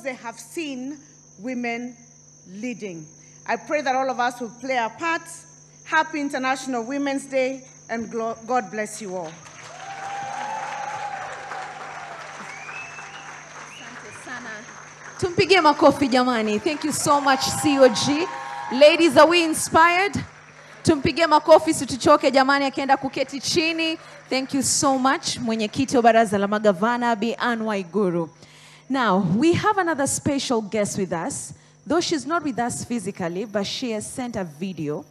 they have seen women leading. I pray that all of us will play our parts. Happy International Women's Day, and God bless you all. Tumpigie makofi jamani. Thank you so much COG. Ladies, are we inspired? Tumpigie makofi situchoke jamani akienda kuketi chini. Thank you so much mwenyekiti wa baraza la magavana Bi Anne Waiguru. Now, we have another special guest with us. Though she's not with us physically, but she has sent a video.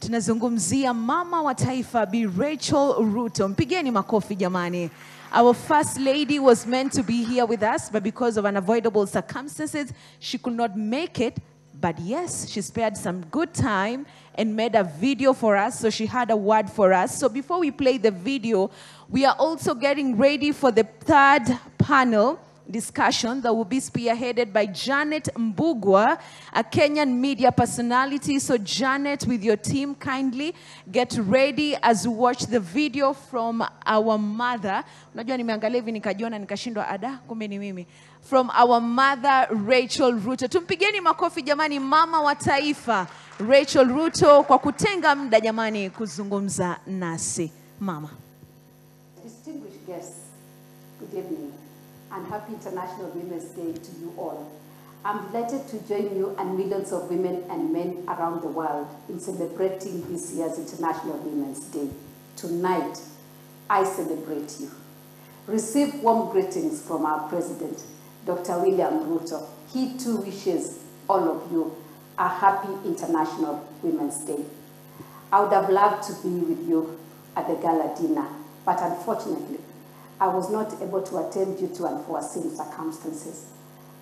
Tunazungumzia mama wa taifa Bi Rachel Ruto. Mpigeni makofi jamani. Our first lady was meant to be here with us, but because of unavoidable circumstances, she could not make it. But yes, she spared some good time and made a video for us, so she had a word for us. So before we play the video, we are also getting ready for the third panel discussion that will be spearheaded by Janet Mbugua, a Kenyan media personality. So Janet, with your team, kindly get ready as we watch the video from our mother. Unajua nimeangalia hivi nikajiona nikashindwa ada, kumbe ni mimi. From our mother Rachel Ruto. Tumpigeni makofi jamani, mama wa taifa Rachel Ruto kwa kutenga muda jamani kuzungumza nasi. Mama. Distinguished guests, good evening. And happy International Women's Day to you all. I'm delighted to join you and millions of women and men around the world in celebrating this year's International Women's Day. Tonight, I celebrate you. Receive warm greetings from our President, Dr. William Ruto. He too wishes all of you a happy International Women's Day. I would have loved to be with you at the gala dinner, but unfortunately, I was not able to attend due to unforeseen circumstances.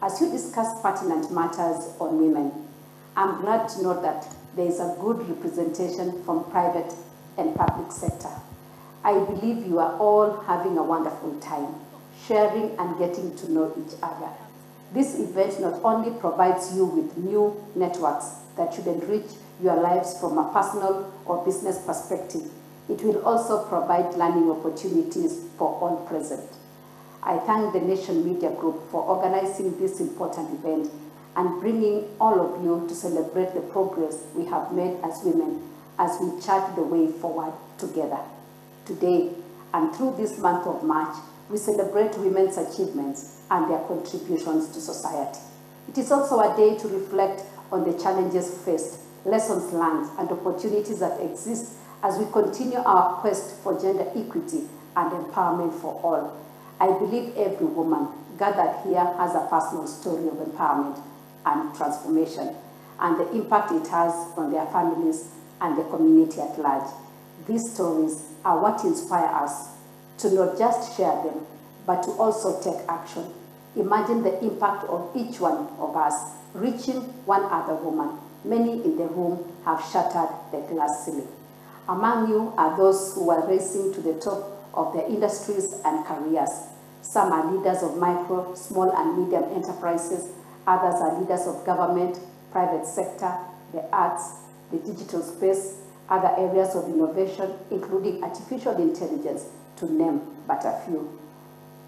As you discuss pertinent matters on women, I'm glad to know that there is a good representation from private and public sector. I believe you are all having a wonderful time, sharing and getting to know each other. This event not only provides you with new networks that should enrich your lives from a personal or business perspective, it will also provide learning opportunities for all present. I thank the Nation Media Group for organizing this important event and bringing all of you to celebrate the progress we have made as women as we chart the way forward together. Today, and through this month of March, we celebrate women's achievements and their contributions to society. It is also a day to reflect on the challenges faced, lessons learned, and opportunities that exist as we continue our quest for gender equity and empowerment for all. I believe every woman gathered here has a personal story of empowerment and transformation, and the impact it has on their families and the community at large. These stories are what inspire us to not just share them, but to also take action. Imagine the impact of each one of us reaching one other woman. Many in the room have shattered the glass ceiling. Among you are those who are racing to the top of their industries and careers. Some are leaders of micro, small, and medium enterprises. Others are leaders of government, private sector, the arts, the digital space, other areas of innovation, including artificial intelligence, to name but a few.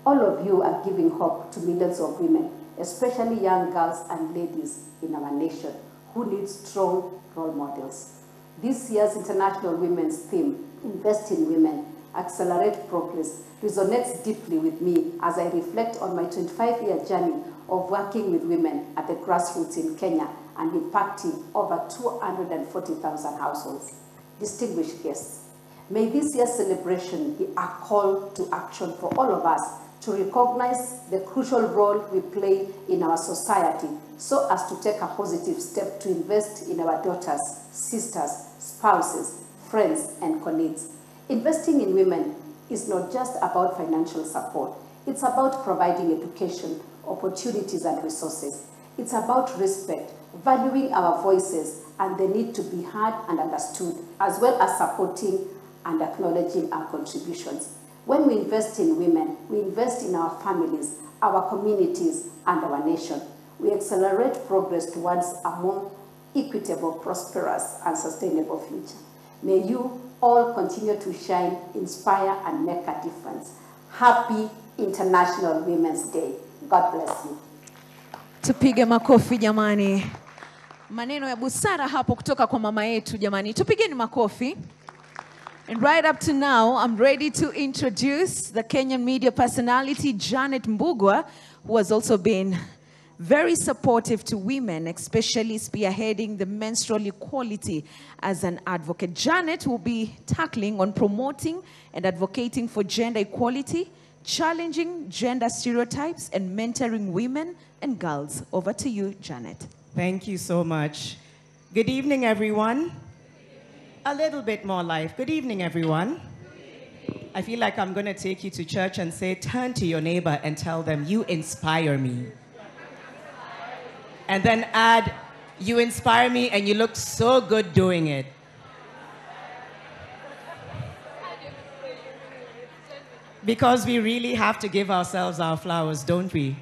All of you are giving hope to millions of women, especially young girls and ladies in our nation who need strong role models. This year's International Women's theme, Invest in Women, Accelerate Progress, resonates deeply with me as I reflect on my 25-year journey of working with women at the grassroots in Kenya and impacting over 240,000 households. Distinguished guests, may this year's celebration be a call to action for all of us to recognize the crucial role we play in our society so as to take a positive step to invest in our daughters, sisters, spouses, friends, and colleagues. Investing in women is not just about financial support. It's about providing education, opportunities, and resources. It's about respect, valuing our voices, and the need to be heard and understood, as well as supporting and acknowledging our contributions. When we invest in women, we invest in our families, our communities, and our nation. We accelerate progress towards a more equitable, prosperous, and sustainable future. May you all continue to shine, inspire, and make a difference. Happy International Women's Day. God bless you. Tupige makofi jamani. Maneno ya busara hapo kutoka kwa mama yetu jamani. Tupigeni makofi. And right up to now, I'm ready to introduce the Kenyan media personality, Janet Mbugua, who has also been very supportive to women, especially spearheading the menstrual equality as an advocate. Janet will be tackling on promoting and advocating for gender equality, challenging gender stereotypes, and mentoring women and girls. Over to you, Janet. Thank you so much. Good evening, everyone. A little bit more life. Good evening, everyone. I feel like I'm going to take you to church and say, turn to your neighbor and tell them, you inspire me. And then add, you inspire me and you look so good doing it. Because we really have to give ourselves our flowers, don't we?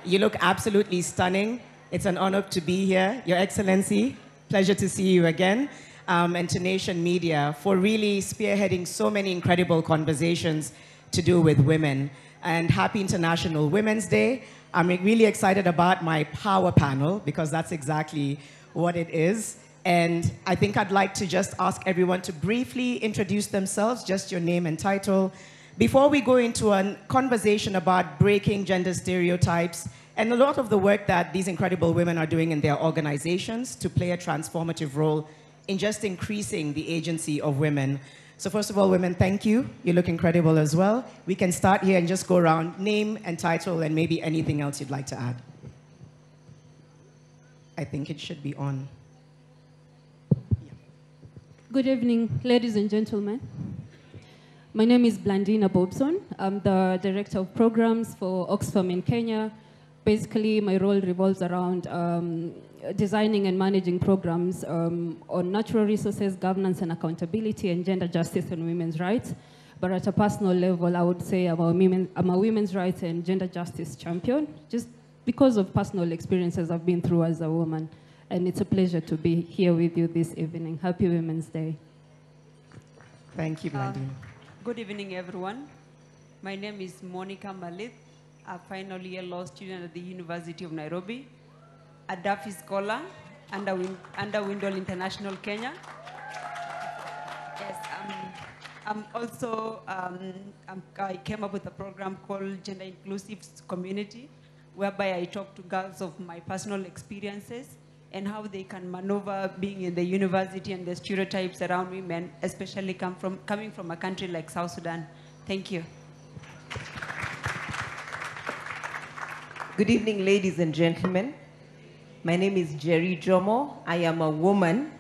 You look absolutely stunning. It's an honor to be here. Your Excellency, pleasure to see you again. And to Nation Media for really spearheading so many incredible conversations to do with women. And happy International Women's Day. I'm really excited about my power panel because that's exactly what it is. And I think I'd like to just ask everyone to briefly introduce themselves, just your name and title, before we go into a conversation about breaking gender stereotypes and a lot of the work that these incredible women are doing in their organizations to play a transformative role in just increasing the agency of women. So first of all, women, thank you. You look incredible as well. We can start here and just go around, name and title, and maybe anything else you'd like to add. I think it should be on. Yeah. Good evening, ladies and gentlemen. My name is Blandina Bobson. I'm the Director of Programs for Oxfam in Kenya. Basically, my role revolves around designing and managing programs on natural resources, governance and accountability, and gender justice and women's rights. But at a personal level, I would say I'm a women's rights and gender justice champion, just because of personal experiences I've been through as a woman. And it's a pleasure to be here with you this evening. Happy Women's Day. Thank you, Blandina. Good evening, everyone. My name is Monica Malith, a final year law student at the University of Nairobi, a Duffy Scholar under Windle International Kenya. Yes, I'm also, I came up with a program called Gender Inclusive Community, whereby I talk to girls of my personal experiences and how they can maneuver being in the university and the stereotypes around women, especially coming from a country like South Sudan. Thank you. Good evening, ladies and gentlemen. My name is Jerry Jomo. I am a woman.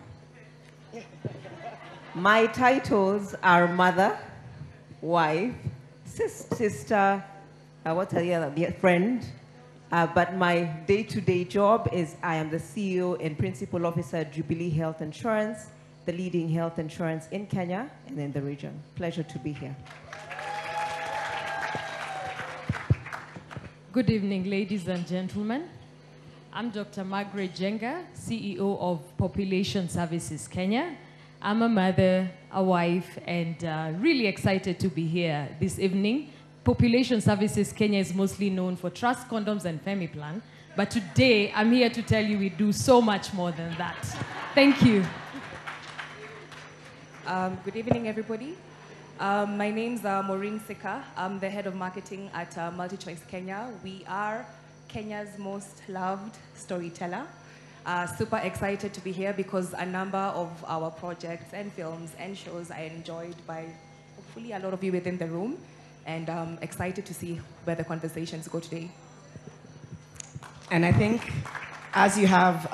My titles are mother, wife, sister, what's the other, friend. But my day-to-day job is I am the CEO and Principal Officer at Jubilee Health Insurance, the leading health insurance in Kenya and in the region. Pleasure to be here. Good evening, ladies and gentlemen. I'm Dr. Margaret Jenga, CEO of Population Services Kenya. I'm a mother, a wife, and really excited to be here this evening. Population Services Kenya is mostly known for trust condoms and FemiPlan, but today I'm here to tell you we do so much more than that. Thank you. Good evening, everybody. My name's Maureen Sika. I'm the head of marketing at MultiChoice Kenya. We are Kenya's most loved storyteller. Super excited to be here because a number of our projects and films and shows are enjoyed by hopefully a lot of you within the room, and excited to see where the conversations go today. And I think as you have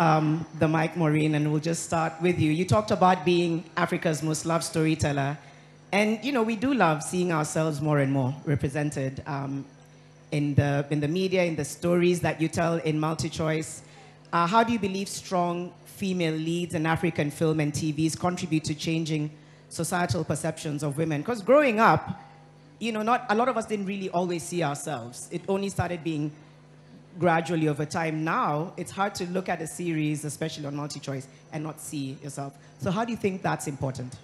the mic, Maureen, and we'll just start with you. You talked about being Africa's most loved storyteller. And, you know, we do love seeing ourselves more and more represented in the media, in the stories that you tell in MultiChoice. How do you believe strong female leads in African film and TVs contribute to changing societal perceptions of women? Because growing up, you know, a lot of us didn't really always see ourselves. It only started being gradually over time. Now, it's hard to look at a series, especially on MultiChoice, and not see yourself. So how do you think that's important?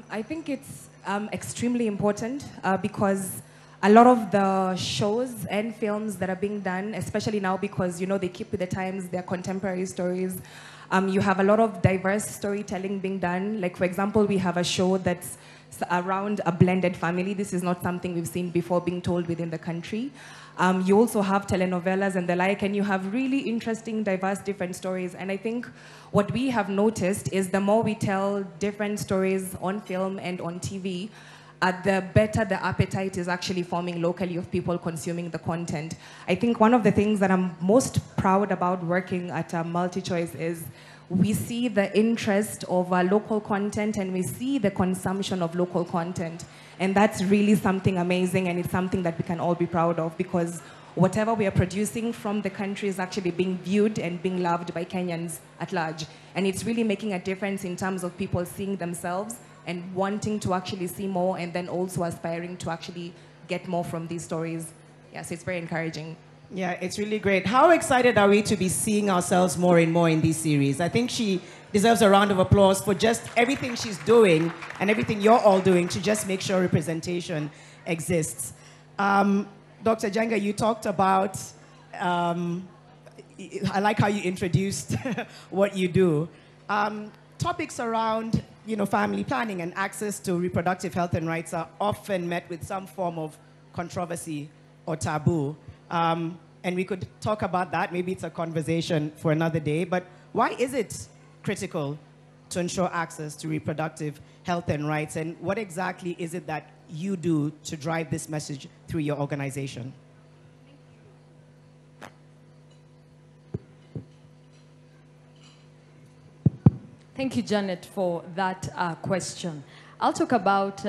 I think it's extremely important because a lot of the shows and films that are being done, especially now because, you know, they keep with the times, they're contemporary stories. You have a lot of diverse storytelling being done. Like, for example, we have a show that's around a blended family. This is not something we've seen before being told within the country. You also have telenovelas and the like, and you have really interesting, diverse, different stories. And I think what we have noticed is the more we tell different stories on film and on TV, the better the appetite is actually forming locally of people consuming the content. I think one of the things that I'm most proud about working at MultiChoice is we see the interest of local content and we see the consumption of local content. And that's really something amazing, and it's something that we can all be proud of, because whatever we are producing from the country is actually being viewed and being loved by Kenyans at large. And it's really making a difference in terms of people seeing themselves and wanting to actually see more, and then also aspiring to actually get more from these stories. Yes, it's very encouraging. Yeah, it's really great. How excited are we to be seeing ourselves more and more in these series? I think she deserves a round of applause for just everything she's doing and everything you're all doing to just make sure representation exists. Dr. Jenga, you talked about, I like how you introduced what you do. Topics around, you know, family planning and access to reproductive health and rights are often met with some form of controversy or taboo. And we could talk about that. Maybe it's a conversation for another day. But why is it critical to ensure access to reproductive health and rights? And what exactly is it that you do to drive this message through your organization? Thank you, Janet, for that question. I'll talk about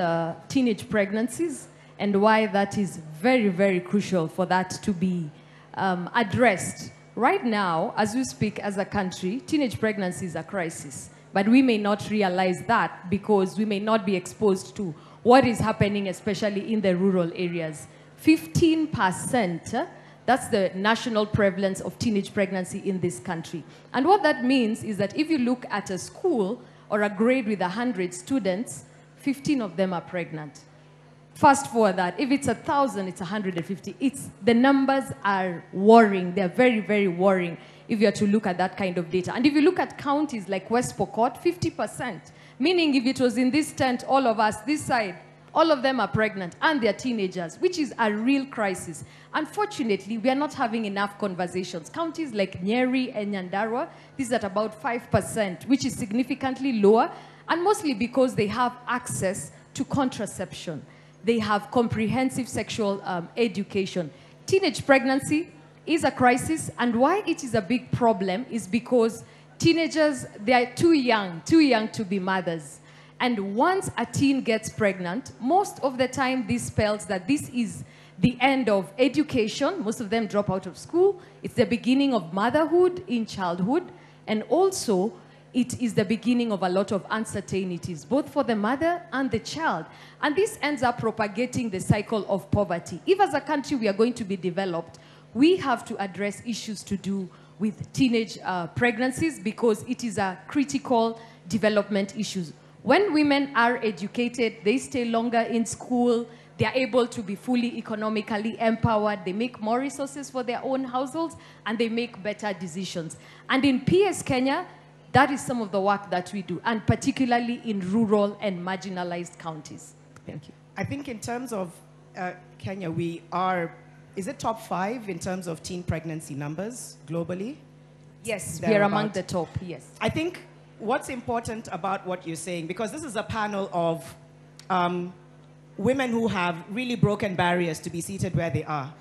teenage pregnancies and why that is very, very crucial for that to be addressed. Right now, as we speak as a country, teenage pregnancy is a crisis. But we may not realize that because we may not be exposed to what is happening, especially in the rural areas. 15%, that's the national prevalence of teenage pregnancy in this country. And what that means is that if you look at a school or a grade with 100 students, 15 of them are pregnant. Fast forward that, if it's 1,000, it's 150. The numbers are worrying. They're very, very worrying if you are to look at that kind of data. And if you look at counties like West Pokot, 50%. Meaning if it was in this tent, all of us, this side, all of them are pregnant and they're teenagers, which is a real crisis. Unfortunately, we are not having enough conversations. Counties like Nyeri and Nyandarua, this is at about 5%, which is significantly lower, and mostly because they have access to contraception. They have comprehensive sexual education. Teenage pregnancy is a crisis, and why it is a big problem is because teenagers, they are too young to be mothers. And once a teen gets pregnant, most of the time this spells that this is the end of education. Most of them drop out of school. It's the beginning of motherhood in childhood, and also it is the beginning of a lot of uncertainties, both for the mother and the child. And this ends up propagating the cycle of poverty. If as a country we are going to be developed, we have to address issues to do with teenage pregnancies, because it is a critical development issue. When women are educated, they stay longer in school, they are able to be fully economically empowered, they make more resources for their own households, and they make better decisions. And in PS Kenya, that is some of the work that we do, and particularly in rural and marginalized counties. Thank you. I think in terms of Kenya, we are, is it top 5 in terms of teen pregnancy numbers globally? Yes, we are among the top, yes. I think what's important about what you're saying, because this is a panel of women who have really broken barriers to be seated where they are.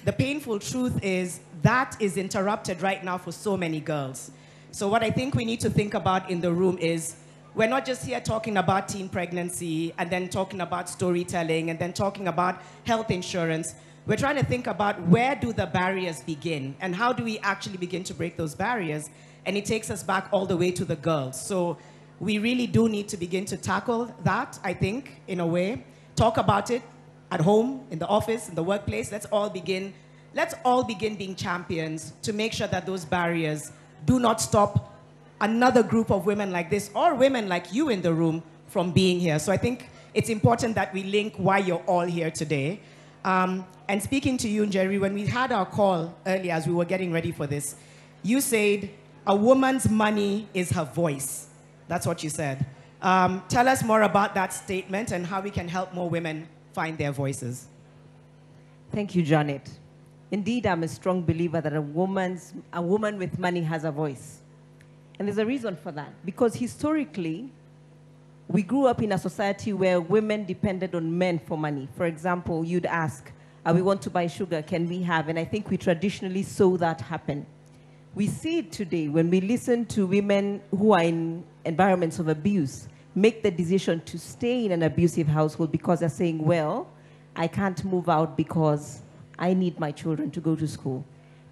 The painful truth is that is interrupted right now for so many girls. So what I think we need to think about in the room is, we're not just here talking about teen pregnancy and then talking about storytelling and then talking about health insurance. We're trying to think about where do the barriers begin and how do we actually begin to break those barriers. And it takes us back all the way to the girls. So we really do need to begin to tackle that, I think, in a way. Talk about it at home, in the office, in the workplace. Let's all begin being champions to make sure that those barriers do not stop another group of women like this or women like you in the room from being here. So I think it's important that we link why you're all here today. And speaking to you, Njeri, when we had our call earlier as we were getting ready for this, you said a woman's money is her voice. That's what you said. Tell us more about that statement and how we can help more women find their voices. Thank you, Janet. Indeed, I'm a strong believer that a woman with money has a voice. And there's a reason for that. Because historically, we grew up in a society where women depended on men for money. For example, you'd ask, we want to buy sugar, can we have? And I think we traditionally saw that happen. We see it today when we listen to women who are in environments of abuse make the decision to stay in an abusive household because they're saying, well, I can't move out because I need my children to go to school.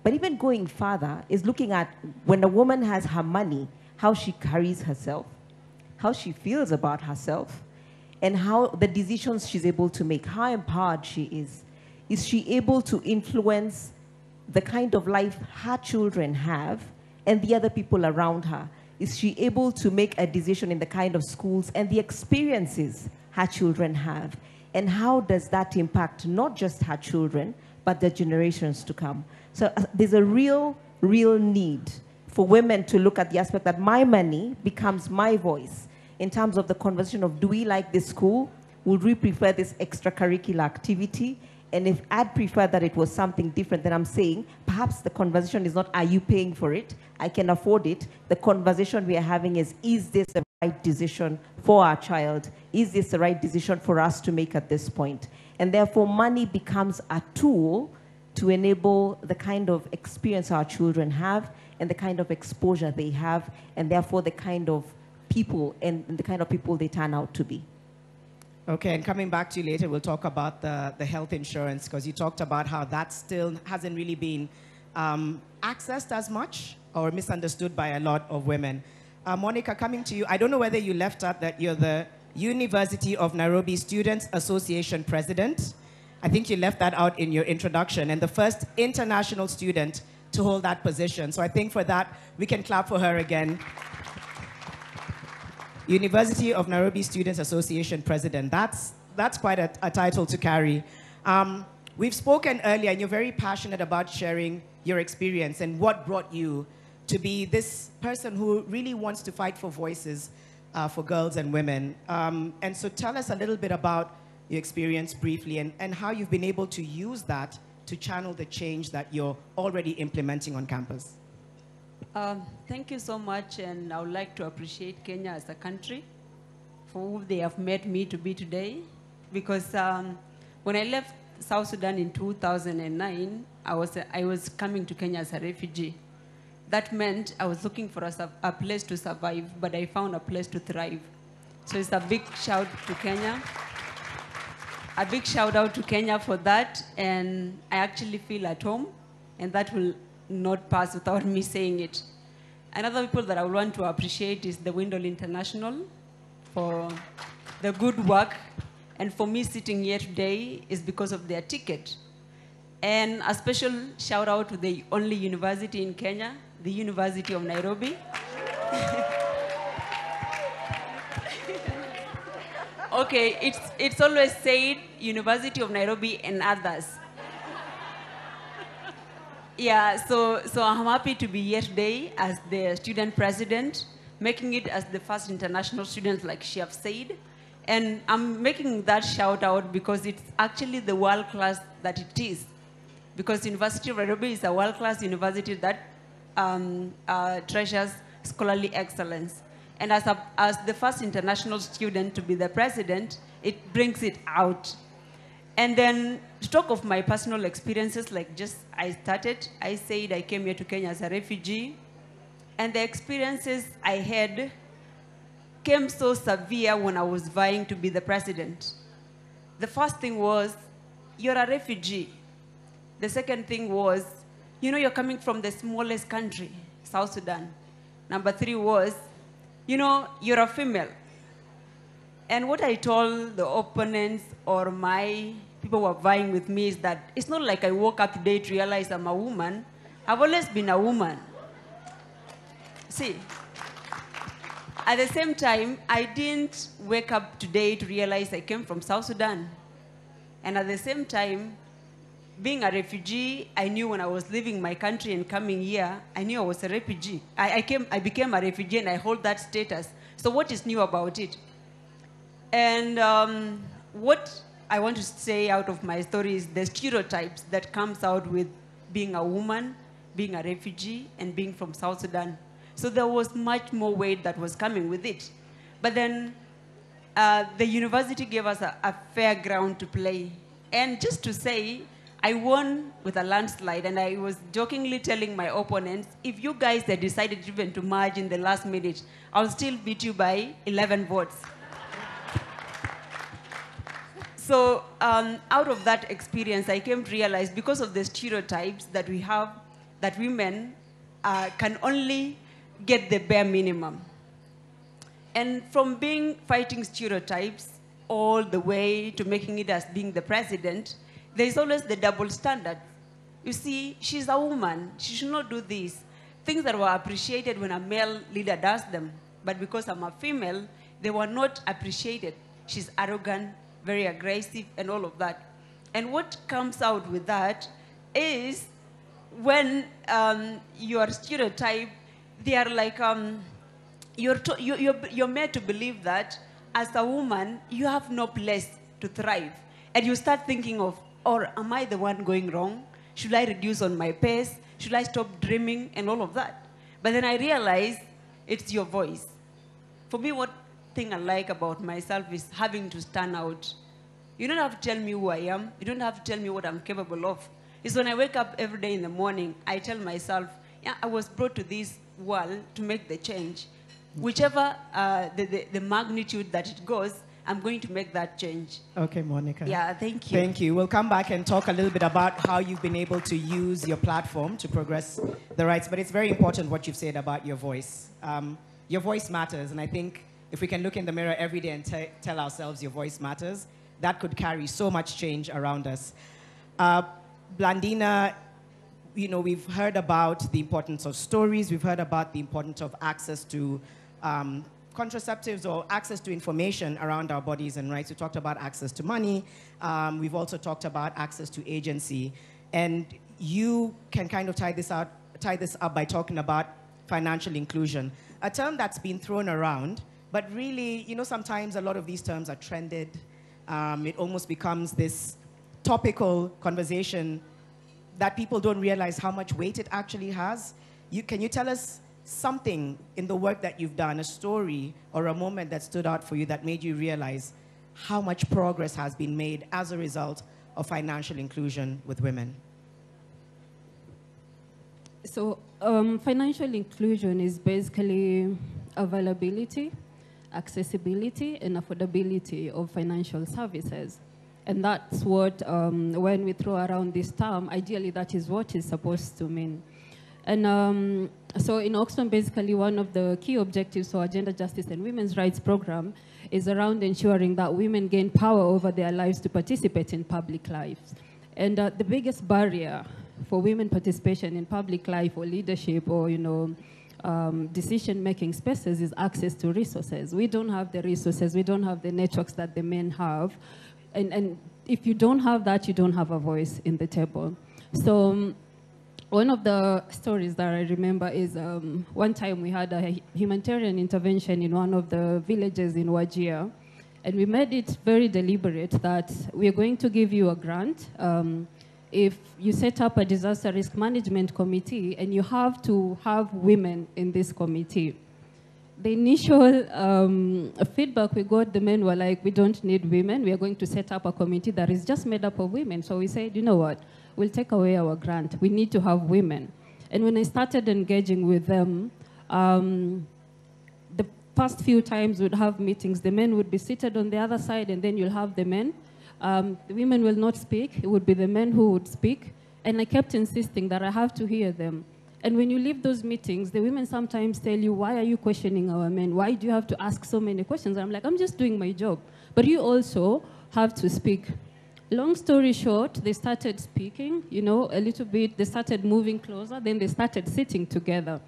But even going further is looking at when a woman has her money, how she carries herself, how she feels about herself, and how the decisions she's able to make, how empowered she is. Is she able to influence the kind of life her children have and the other people around her? Is she able to make a decision in the kind of schools and the experiences her children have? And how does that impact not just her children, but the generations to come? So there's a real need for women to look at the aspect that my money becomes my voice in terms of the conversation of, do we like this school? Would we prefer this extracurricular activity? And if I'd prefer that it was something different, then I'm saying perhaps the conversation is not, are you paying for it? I can afford it. The conversation we are having is this the right decision for our child? Is this the right decision for us to make at this point? And therefore, money becomes a tool to enable the kind of experience our children have and the kind of exposure they have, and therefore the kind of people and the kind of people they turn out to be. Okay, and coming back to you later, we'll talk about the health insurance, because you talked about how that still hasn't really been accessed as much or misunderstood by a lot of women. Monica, coming to you, I don't know whether you left out that you're the University of Nairobi Students Association President. I think you left that out in your introduction, and the first international student to hold that position. So I think for that, we can clap for her again. University of Nairobi Students Association President. That's quite a title to carry. We've spoken earlier, and you're very passionate about sharing your experience and what brought you to be this person who really wants to fight for voices for girls and women. And so tell us a little bit about your experience briefly and how you've been able to use that to channel the change that you're already implementing on campus. Thank you so much, and I would like to appreciate Kenya as a country for who they have made me to be today. Because when I left South Sudan in 2009, I was coming to Kenya as a refugee. That meant I was looking for a place to survive, but I found a place to thrive. So it's a big shout to Kenya. A big shout out to Kenya for that, and I actually feel at home, and that will not pass without me saying it. Another people that I would want to appreciate is the Windle International for the good work, and for me sitting here today is because of their ticket. And a special shout out to the only university in Kenya, the University of Nairobi. Okay, it's always said University of Nairobi and others. Yeah, so I'm happy to be here today as the student president, making it as the first international student, like she have said. And I'm making that shout out because it's actually the world class that it is. Because University of Nairobi is a world class university that treasures scholarly excellence. And as the first international student to be the president, it brings it out. And then to talk of my personal experiences, like just I said I came here to Kenya as a refugee, and the experiences I had came so severe when I was vying to be the president. The first thing was, you're a refugee. The second thing was, you're coming from the smallest country, South Sudan. Number 3 was, you're a female. And what I told the opponents or my people who are vying with me is that it's not like I woke up today to realize I'm a woman. I've always been a woman. See, at the same time, I didn't wake up today to realize I came from South Sudan. And at the same time, being a refugee, I knew when I was leaving my country and coming here, I knew I was a refugee. I became a refugee and I hold that status. So what is new about it? And what I want to say out of my story is the stereotypes that comes out with being a woman, being a refugee, and being from South Sudan. So there was much more weight that was coming with it. But then the university gave us a fair ground to play. And just to say, I won with a landslide, and I was jokingly telling my opponents, if you guys had decided even to merge in the last minute, I'll still beat you by 11 votes. So out of that experience, I came to realize, because of the stereotypes that we have, that women can only get the bare minimum. And from fighting stereotypes all the way to making it as being the president, there's always the double standard. You see, she's a woman. She should not do this. Things that were appreciated when a male leader does them. But because I'm a female, they were not appreciated. She's arrogant, very aggressive, and all of that. And what comes out with that is when you are stereotyped, they are like, you're made to believe that as a woman, you have no place to thrive. And you start thinking of, or am I the one going wrong? Should I reduce on my pace? Should I stop dreaming and all of that? But then I realized it's your voice. For me, what thing I like about myself is having to stand out. You don't have to tell me who I am. You don't have to tell me what I'm capable of. It's when I wake up every day in the morning, I tell myself, yeah, I was brought to this world to make the change. Whichever the magnitude that it goes, I'm going to make that change. Okay, Monica. Yeah, thank you. Thank you. We'll come back and talk a little bit about how you've been able to use your platform to progress the rights. But it's very important what you've said about your voice. Your voice matters. And I think if we can look in the mirror every day and tell ourselves your voice matters, that could carry so much change around us. Blandina, you know, we've heard about the importance of stories. We've heard about the importance of access to contraceptives or access to information around our bodies and rights. We talked about access to money. We've also talked about access to agency. And you can kind of tie this up by talking about financial inclusion, a term that's been thrown around, but really, you know, sometimes a lot of these terms are trended. It almost becomes this topical conversation that people don't realize how much weight it actually has. Can you tell us something in the work that you've done, a story or a moment that stood out for you that made you realize how much progress has been made as a result of financial inclusion with women? So financial inclusion is basically availability, accessibility, and affordability of financial services. And that's what, when we throw around this term, ideally that is what it's supposed to mean. And so in Oxfam, basically one of the key objectives for our Gender Justice and Women's Rights program is around ensuring that women gain power over their lives to participate in public lives. And the biggest barrier for women participation in public life or leadership or, you know, decision-making spaces is access to resources. We don't have the resources, we don't have the networks that the men have. And if you don't have that, you don't have a voice in the table. So one of the stories that I remember is one time we had a humanitarian intervention in one of the villages in Wajir. And we made it very deliberate that we're going to give you a grant if you set up a disaster risk management committee and you have to have women in this committee. The initial feedback we got, the men were like, we don't need women. We are going to set up a committee that is just made up of women. So we said, you know what? We'll take away our grant. We need to have women. And when I started engaging with them, the past few times we'd have meetings. The men would be seated on the other side, and then you'll have the men. The women will not speak. It would be the men who would speak. And I kept insisting that I have to hear them. And when you leave those meetings, the women sometimes tell you, why are you questioning our men? Why do you have to ask so many questions? I'm like, I'm just doing my job. But you also have to speak. Long story short, they started speaking, you know, a little bit. They started moving closer. Then they started sitting together.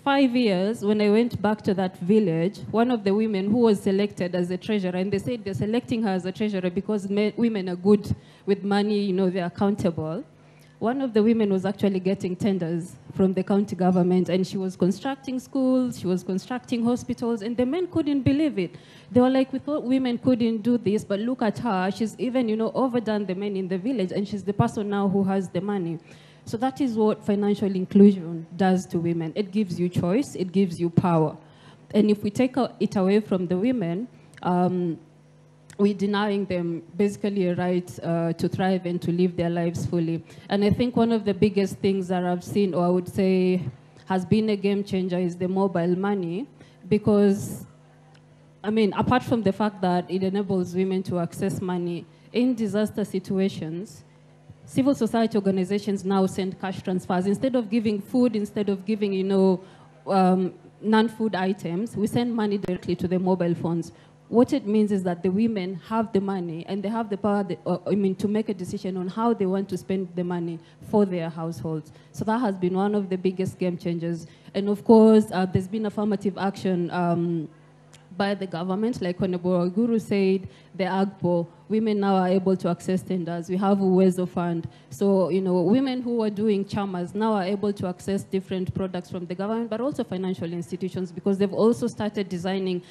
5 years, when I went back to that village, one of the women who was selected as a treasurer, and they said they're selecting her as a treasurer because women are good with money, you know, they're accountable. One of the women was actually getting tenders from the county government, and she was constructing schools, she was constructing hospitals, and the men couldn't believe it. They were like, we thought women couldn't do this, but look at her. She's even, you know, overdone the men in the village, and she's the person now who has the money. So that is what financial inclusion does to women. It gives you choice, it gives you power. And if we take it away from the women, we're denying them basically a right to thrive and to live their lives fully. And I think one of the biggest things that I've seen, or I would say has been a game changer, is the mobile money. Because, I mean, apart from the fact that it enables women to access money in disaster situations, civil society organizations now send cash transfers. Instead of giving food, instead of giving, you know, non-food items, we send money directly to the mobile phones. What it means is that the women have the money and they have the power, to make a decision on how they want to spend the money for their households. So that has been one of the biggest game changers. And of course, there's been affirmative action by the government, like Honorable Guru said, the AGPO, women now are able to access tenders. We have Uwezo Fund. So, you know, women who are doing chamas now are able to access different products from the government, but also financial institutions, because they've also started designing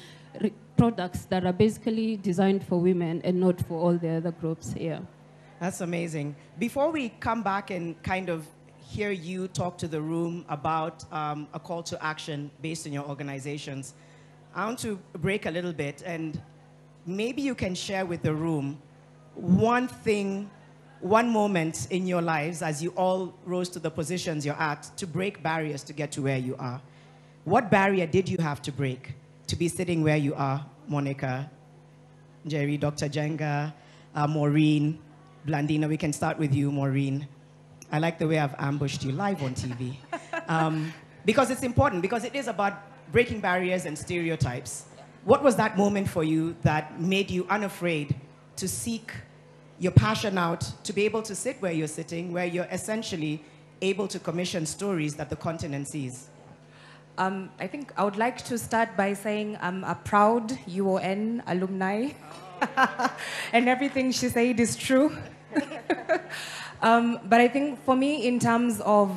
products that are basically designed for women and not for all the other groups here. That's amazing. Before we come back and kind of hear you talk to the room about a call to action based on your organizations, I want to break a little bit, and maybe you can share with the room one thing, one moment in your lives as you all rose to the positions you're at to break barriers to get to where you are. What barrier did you have to break to be sitting where you are, Monica, Jerry, Dr. Jenga, Maureen, Blandina? We can start with you, Maureen. I like the way I've ambushed you live on TV. Because it's important, because it is about breaking barriers and stereotypes. What was that moment for you that made you unafraid to seek your passion out, to be able to sit where you're sitting, where you're essentially able to commission stories that the continent sees? I think I would like to start by saying I'm a proud UON alumni. And everything she said is true. But I think for me, in terms of,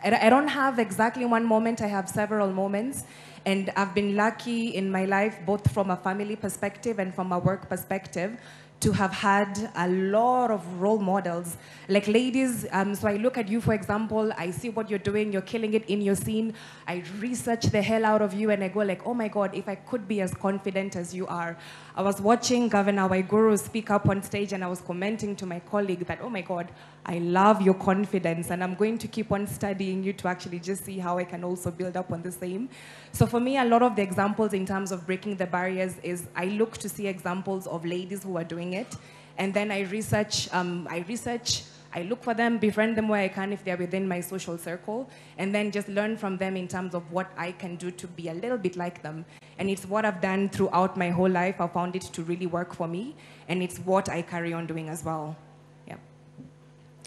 I don't have exactly one moment, I have several moments. And I've been lucky in my life, both from a family perspective and from a work perspective, to have had a lot of role models. Like ladies, so I look at you, for example, I see what you're doing, you're killing it in your scene. I research the hell out of you and I go like, oh my God, if I could be as confident as you are. I was watching Governor Waiguru speak up on stage and I was commenting to my colleague that, oh my God, I love your confidence and I'm going to keep on studying you to actually just see how I can also build up on the same. So for me, a lot of the examples in terms of breaking the barriers is I look to see examples of ladies who are doing it. And then I research, I look for them, befriend them where I can if they're within my social circle, and then just learn from them in terms of what I can do to be a little bit like them. And it's what I've done throughout my whole life. I found it to really work for me, and it's what I carry on doing as well. Yeah.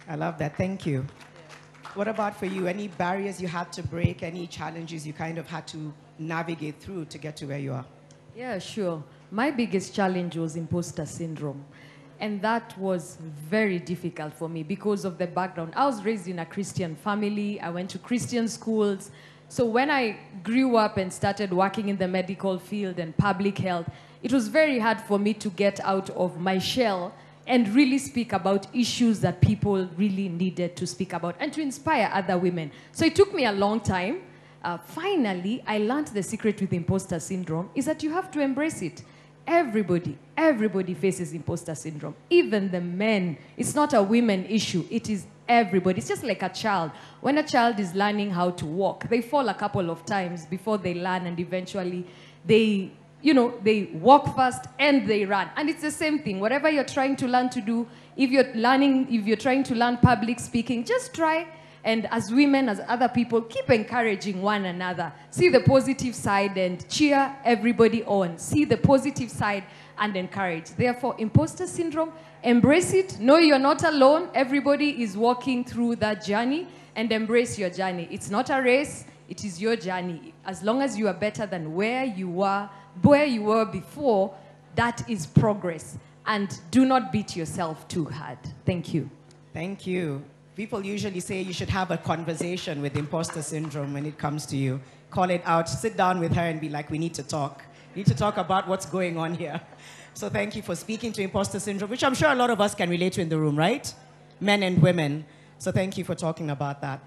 I love that. Thank you. What about for you? Any barriers you had to break, any challenges you kind of had to navigate through to get to where you are? Yeah, sure. My biggest challenge was imposter syndrome. And that was very difficult for me because of the background. I was raised in a Christian family. I went to Christian schools. So when I grew up and started working in the medical field and public health, it was very hard for me to get out of my shell and really speak about issues that people really needed to speak about and to inspire other women. So it took me a long time. Finally, I learned the secret with imposter syndrome is that you have to embrace it. Everybody faces imposter syndrome, even the men. It's not a women issue, it is everybody. It's just like a child. When a child is learning how to walk, they fall a couple of times before they learn, and eventually they walk fast and they run. And it's the same thing. Whatever you're trying to learn to do, if you're trying to learn public speaking, just try. And as women, as other people, keep encouraging one another. See the positive side and cheer everybody on. See the positive side and encourage. Therefore, imposter syndrome, embrace it. Know you're not alone. Everybody is walking through that journey, and embrace your journey. It's not a race. It is your journey. As long as you are better than where you were before, that is progress. And do not beat yourself too hard. Thank you. Thank you. People usually say you should have a conversation with imposter syndrome when it comes to you. Call it out, sit down with her and be like, we need to talk. We need to talk about what's going on here. So thank you for speaking to imposter syndrome, which I'm sure a lot of us can relate to in the room, right? Men and women. So thank you for talking about that.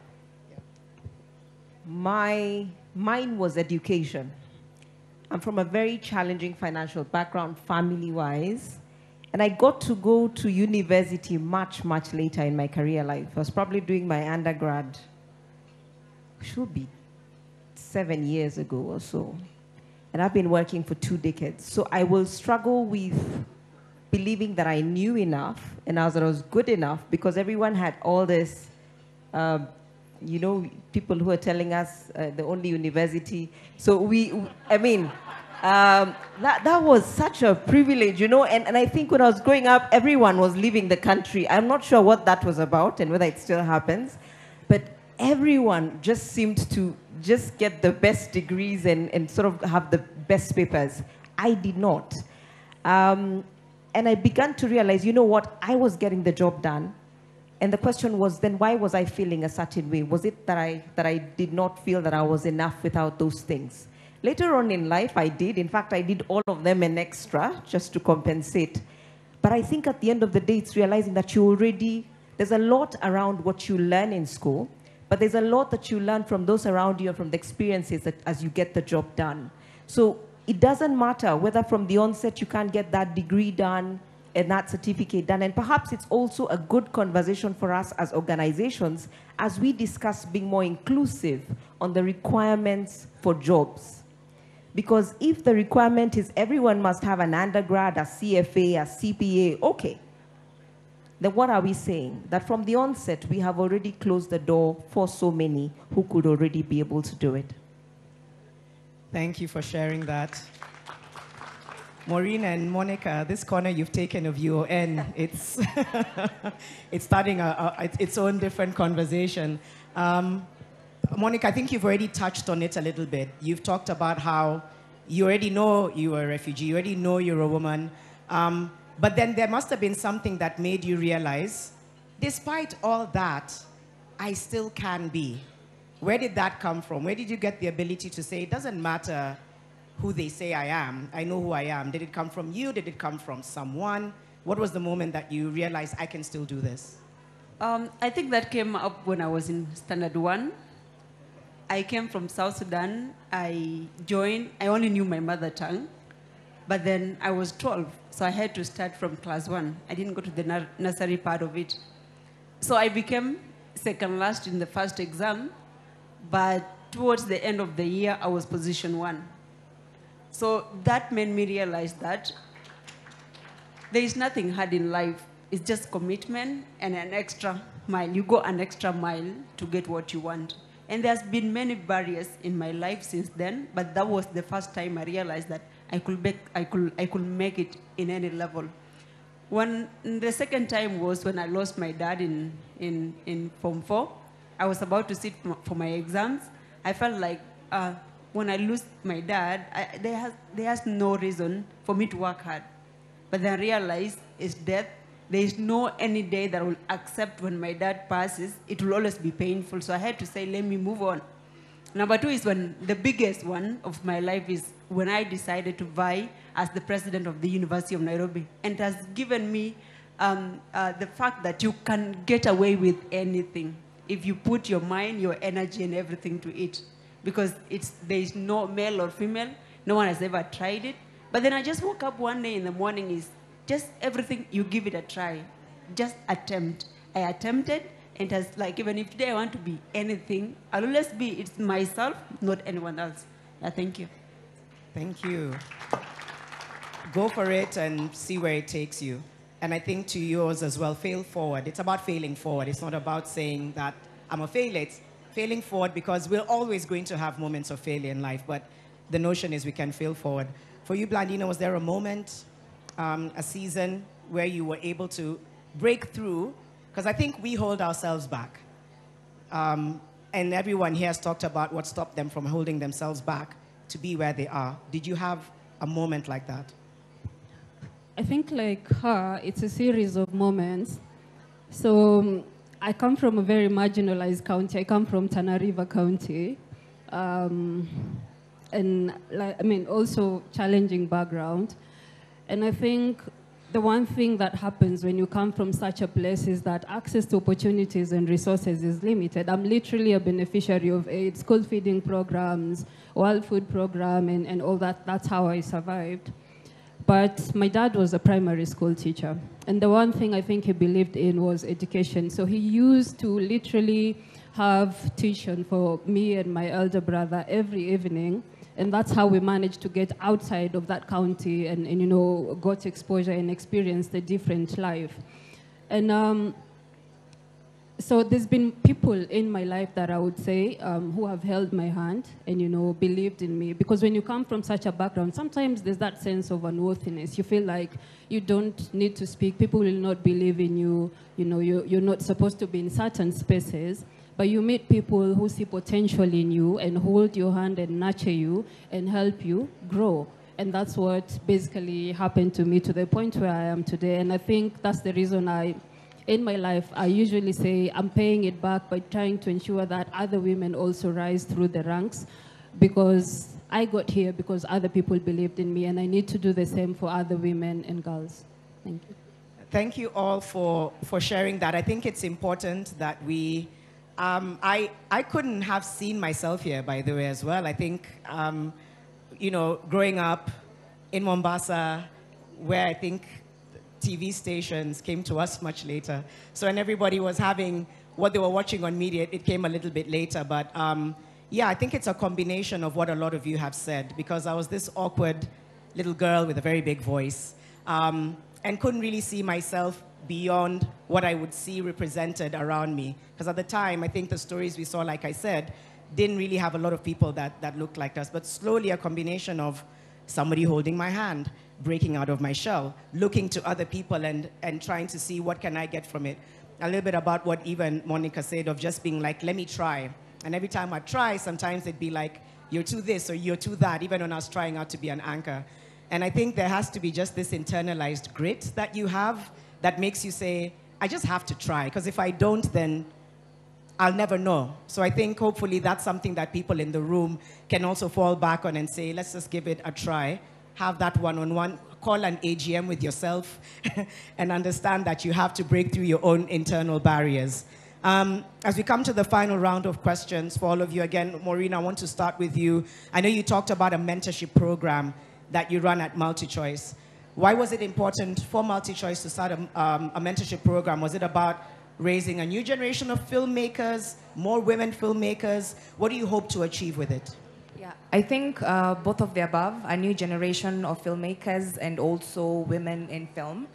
Mine was education. I'm from a very challenging financial background, family-wise. And I got to go to university much, much later in my career life. I was probably doing my undergrad, should be 7 years ago or so. And I've been working for 2 decades. So I will struggle with believing that I knew enough and that I was good enough, because everyone had all this, you know, people who are telling us the only university. So that was such a privilege, you know, and I think when I was growing up, everyone was leaving the country. I'm not sure what that was about and whether it still happens, but everyone just seemed to just get the best degrees and sort of have the best papers. I did not. And I began to realize, you know what, I was getting the job done. And the question was, then why was I feeling a certain way? Was it that I did not feel that I was enough without those things? Later on in life, I did. In fact, I did all of them and extra just to compensate. But I think at the end of the day, it's realizing that there's a lot around what you learn in school, but there's a lot that you learn from those around you and from the experiences that as you get the job done. So it doesn't matter whether from the onset you can't get that degree done and that certificate done. And perhaps it's also a good conversation for us as organizations as we discuss being more inclusive on the requirements for jobs. Because if the requirement is everyone must have an undergrad, a CFA, a CPA, okay. Then what are we saying? That from the onset, we have already closed the door for so many who could already be able to do it. Thank you for sharing that. Maureen and Monica, this corner you've taken of UON, it's, it's starting its own different conversation. Monica, I think you've already touched on it a little bit. You've talked about how you already know you're a refugee, you already know you're a woman, but then there must have been something that made you realize, despite all that, I still can be. Where did that come from? Where did you get the ability to say, it doesn't matter who they say I am, I know who I am? Did it come from you? Did it come from someone? What was the moment that you realized I can still do this? I think that came up when I was in Standard 1. I came from South Sudan. I only knew my mother tongue, but then I was 12, so I had to start from class 1. I didn't go to the nursery part of it. So I became second last in the first exam, but towards the end of the year, I was position 1. So that made me realize that there is nothing hard in life. It's just commitment and an extra mile. You go an extra mile to get what you want. And there's been many barriers in my life since then, but that was the first time I realized that I could make it in any level. The second time was when I lost my dad in Form 4. I was about to sit for my exams. I felt like when I lose my dad, there has no reason for me to work hard. But then I realized it's death. There is no any day that I will accept when my dad passes. It will always be painful. So I had to say, let me move on. Number 2 is when the biggest one of my life is when I decided to vie as the president of the University of Nairobi. And it has given me the fact that you can get away with anything if you put your mind, your energy, and everything to it. Because there is no male or female. No one has ever tried it. But then I just woke up one day in the morning, just everything, you give it a try. Just attempt. I attempted, and it has like, even if today I want to be anything, I'll always be, it's myself, not anyone else. Thank you. Thank you. Go for it and see where it takes you. And I think to yours as well, fail forward. It's about failing forward. It's not about saying that I'm a failure. It's failing forward, because we're always going to have moments of failure in life, but the notion is we can fail forward. For you, Blandina, was there a moment, a season where you were able to break through? Because I think we hold ourselves back. and everyone here has talked about what stopped them from holding themselves back to be where they are. Did you have a moment like that? I think like her, it's a series of moments. So I come from a very marginalized county. I come from Tana River County. And like, I mean, also challenging background. And I think the one thing that happens when you come from such a place is that access to opportunities and resources is limited. I'm literally a beneficiary of aid, school feeding programs, World Food Program, and all that. That's how I survived. But my dad was a primary school teacher. And the one thing I think he believed in was education. So he used to literally have tuition for me and my elder brother every evening. And that's how we managed to get outside of that county and you know, got exposure and experienced a different life. And so there's been people in my life that I would say who have held my hand and, you know, believed in me. Because when you come from such a background, sometimes there's that sense of unworthiness. You feel like you don't need to speak. People will not believe in you. You know, you're not supposed to be in certain spaces. But you meet people who see potential in you and hold your hand and nurture you and help you grow. And that's what basically happened to me to the point where I am today. And I think that's the reason in my life, I usually say I'm paying it back by trying to ensure that other women also rise through the ranks, because I got here because other people believed in me, and I need to do the same for other women and girls. Thank you. Thank you all for sharing that. I think it's important that we... I couldn't have seen myself here, by the way, as well. I think, you know, growing up in Mombasa, where I think TV stations came to us much later. So when everybody was having what they were watching on media, it came a little bit later. But yeah, I think it's a combination of what a lot of you have said, because I was this awkward little girl with a very big voice and couldn't really see myself beyond what I would see represented around me. Because at the time, I think the stories we saw, like I said, didn't really have a lot of people that looked like us. But slowly, a combination of somebody holding my hand, breaking out of my shell, looking to other people and trying to see what can I get from it. A little bit about what even Monica said of just being like, let me try. And every time I try, sometimes it'd be like, you're too this or you're too that, even when I was trying out to be an anchor. And I think there has to be just this internalized grit that you have that makes you say, I just have to try, because if I don't, then I'll never know. So I think hopefully that's something that people in the room can also fall back on and say, let's just give it a try. Have that one-on-one, call an AGM with yourself and understand that you have to break through your own internal barriers. As we come to the final round of questions for all of you, again, Maureen, I want to start with you. I know you talked about a mentorship program that you run at MultiChoice. Why was it important for MultiChoice to start a mentorship program? Was it about raising a new generation of filmmakers, more women filmmakers? What do you hope to achieve with it? Yeah, I think both of the above, a new generation of filmmakers and also women in film.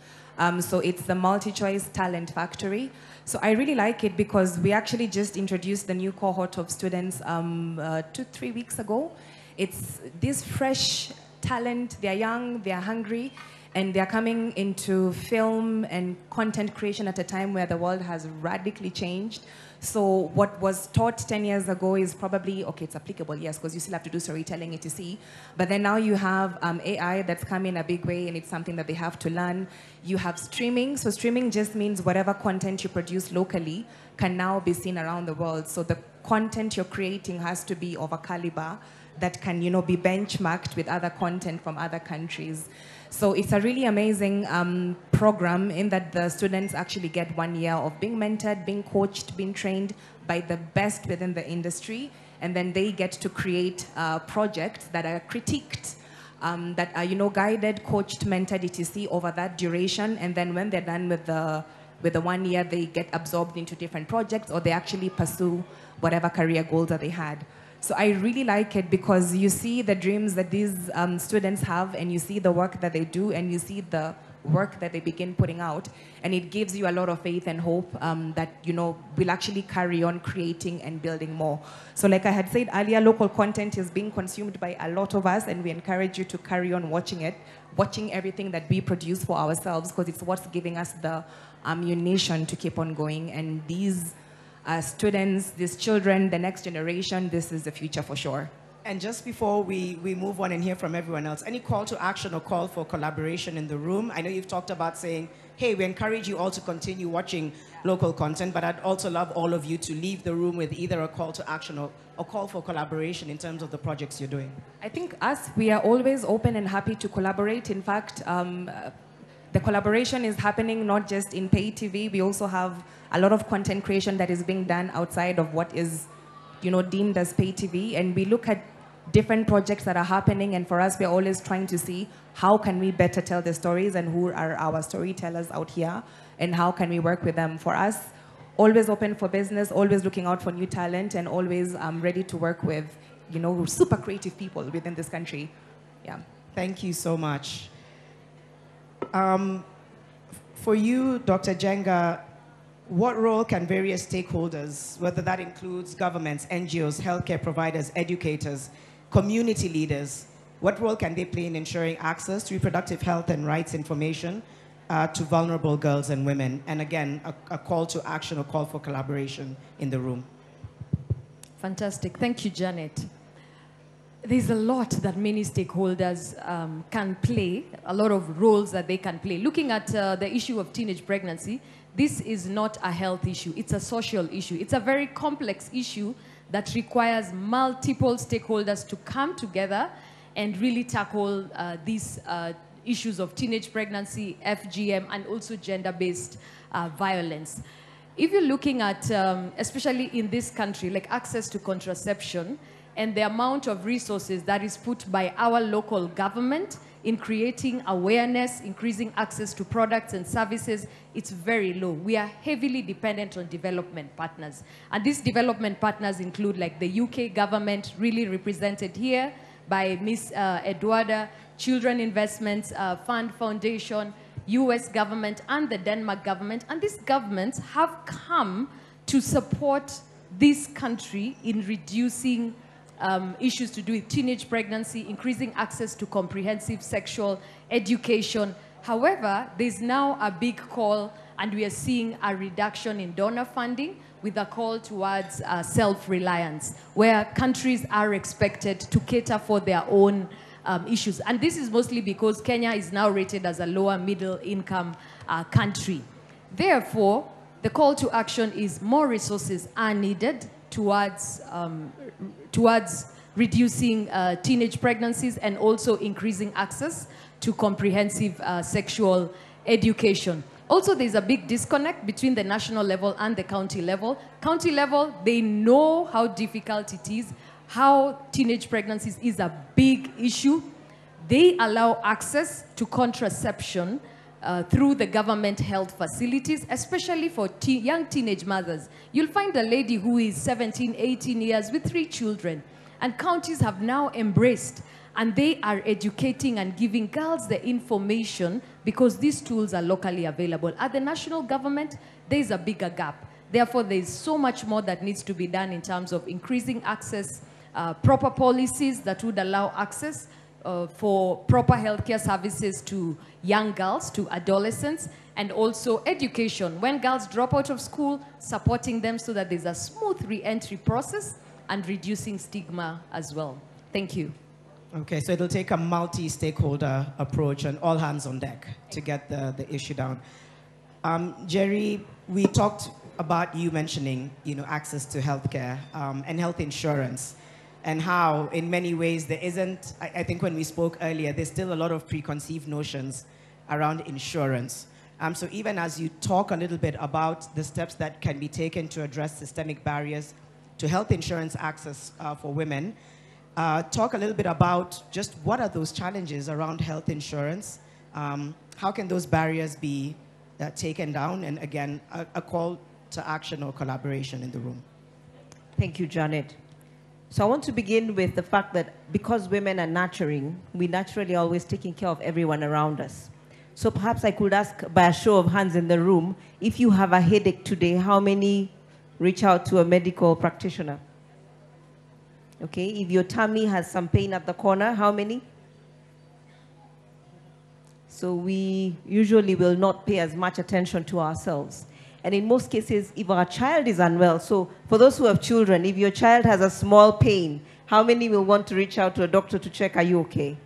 So it's the MultiChoice Talent Factory. So I really like it because we actually just introduced the new cohort of students 2-3 weeks ago. It's this fresh talent, they're young, they're hungry, and they're coming into film and content creation at a time where the world has radically changed. So what was taught 10 years ago is probably, okay, it's applicable, yes, because you still have to do storytelling, etc. But then now you have AI that's come in a big way, and it's something that they have to learn. You have streaming. So streaming just means whatever content you produce locally can now be seen around the world. So the content you're creating has to be of a caliber that can, you know, be benchmarked with other content from other countries. So it's a really amazing program in that the students actually get 1 year of being mentored, being coached, being trained by the best within the industry. And then they get to create projects that are critiqued, that are, you know, guided, coached, mentored, etc. over that duration. And then when they're done with the 1 year, they get absorbed into different projects, or they actually pursue whatever career goals that they had. So I really like it because you see the dreams that these students have, and you see the work that they do, and you see the work that they begin putting out, and it gives you a lot of faith and hope that, you know, we'll actually carry on creating and building more. So like I had said earlier, local content is being consumed by a lot of us, and we encourage you to carry on watching it, watching everything that we produce for ourselves, because it's what's giving us the ammunition to keep on going. And these students, these children, the next generation. This is the future for sure. And just before we move on and hear from everyone else, any call to action or call for collaboration in the room? I know you've talked about saying, hey, we encourage you all to continue watching local content, but I'd also love all of you to leave the room with either a call to action or a call for collaboration in terms of the projects you're doing. I think we are always open and happy to collaborate. In fact, the collaboration is happening not just in pay TV. We also have a lot of content creation that is being done outside of what is, deemed as pay TV. And we look at different projects that are happening, and for us, we're always trying to see how can we better tell the stories and who are our storytellers out here, and how can we work with them. For us, always open for business, always looking out for new talent, and always ready to work with, super creative people within this country. Yeah. Thank you so much. For you, Dr. Jenga, what role can various stakeholders, whether that includes governments, NGOs, healthcare providers, educators, community leaders, what role can they play in ensuring access to reproductive health and rights information to vulnerable girls and women? And again, a call to action or call for collaboration in the room. Fantastic. Thank you, Janet. There's a lot that many stakeholders can play, a lot of roles that they can play. Looking at the issue of teenage pregnancy, this is not a health issue. It's a social issue. It's a very complex issue that requires multiple stakeholders to come together and really tackle these issues of teenage pregnancy, FGM, and also gender-based violence. If you're looking at, especially in this country, like access to contraception and the amount of resources that is put by our local government in creating awareness, increasing access to products and services, it's very low. We are heavily dependent on development partners. And these development partners include like the UK government, really represented here by Miss Eduarda, Children Investments Fund Foundation, US government, and the Denmark government. And these governments have come to support this country in reducing issues to do with teenage pregnancy, increasing access to comprehensive sexual education. However, there's now a big call, and we are seeing a reduction in donor funding with a call towards self-reliance, where countries are expected to cater for their own issues. And this is mostly because Kenya is now rated as a lower middle income country. Therefore, the call to action is more resources are needed towards reducing teenage pregnancies and also increasing access to comprehensive sexual education. Also, there's a big disconnect between the national level and the county level. County level, they know how difficult it is, how teenage pregnancies is a big issue. They allow access to contraception through the government health facilities, especially for young teenage mothers. You'll find a lady who is 17, 18 years with 3 children. And counties have now embraced, and they are educating and giving girls the information because these tools are locally available. At the national government, there's a bigger gap. Therefore, there's so much more that needs to be done in terms of increasing access, proper policies that would allow access for proper healthcare services to young girls, to adolescents, and also education. When girls drop out of school, supporting them so that there's a smooth re-entry process and reducing stigma as well. Thank you. Okay, so it'll take a multi-stakeholder approach and all hands on deck to get the issue down. Jerry, we talked about you mentioning, access to healthcare and health insurance, and how in many ways there isn't, I think when we spoke earlier, there's still a lot of preconceived notions around insurance. So even as you talk a little bit about the steps that can be taken to address systemic barriers to health insurance access for women, talk a little bit about just what are those challenges around health insurance, how can those barriers be taken down, and again, a call to action or collaboration in the room. Thank you, Janet. So I want to begin with the fact that because women are nurturing, we naturally always taking care of everyone around us. So perhaps I could ask by a show of hands in the room, if you have a headache today, how many reach out to a medical practitioner? Okay, if your tummy has some pain at the corner, how many? So we usually will not pay as much attention to ourselves. And in most cases, if our child is unwell, so for those who have children, if your child has a small pain, how many will want to reach out to a doctor to check, are you okay?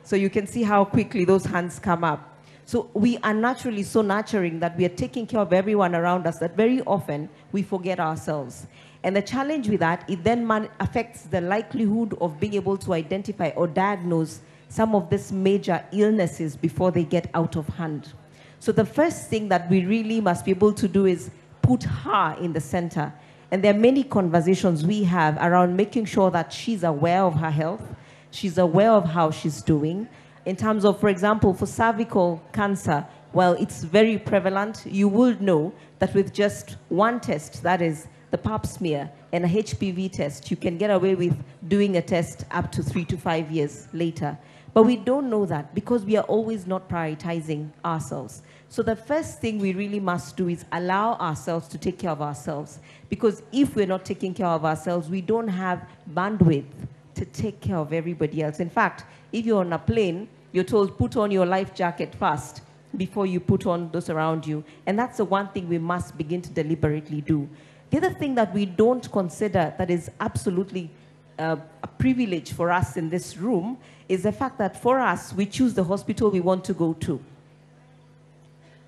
So you can see how quickly those hands come up. So we are naturally so nurturing that we are taking care of everyone around us that very often we forget ourselves. And the challenge with that, it then affects the likelihood of being able to identify or diagnose some of these major illnesses before they get out of hand. So the first thing that we really must be able to do is put her in the center. And there are many conversations we have around making sure that she's aware of her health, she's aware of how she's doing. In terms of, for example, for cervical cancer, well, it's very prevalent. You will know that with just one test, that is the pap smear and a HPV test, you can get away with doing a test up to 3 to 5 years later. But we don't know that because we are always not prioritizing ourselves. So the first thing we really must do is allow ourselves to take care of ourselves. Because if we're not taking care of ourselves, we don't have bandwidth to take care of everybody else. In fact, if you're on a plane, you're told put on your life jacket first before you put on those around you. And that's the one thing we must begin to deliberately do. The other thing that we don't consider that is absolutely a privilege for us in this room is the fact that for us, we choose the hospital we want to go to.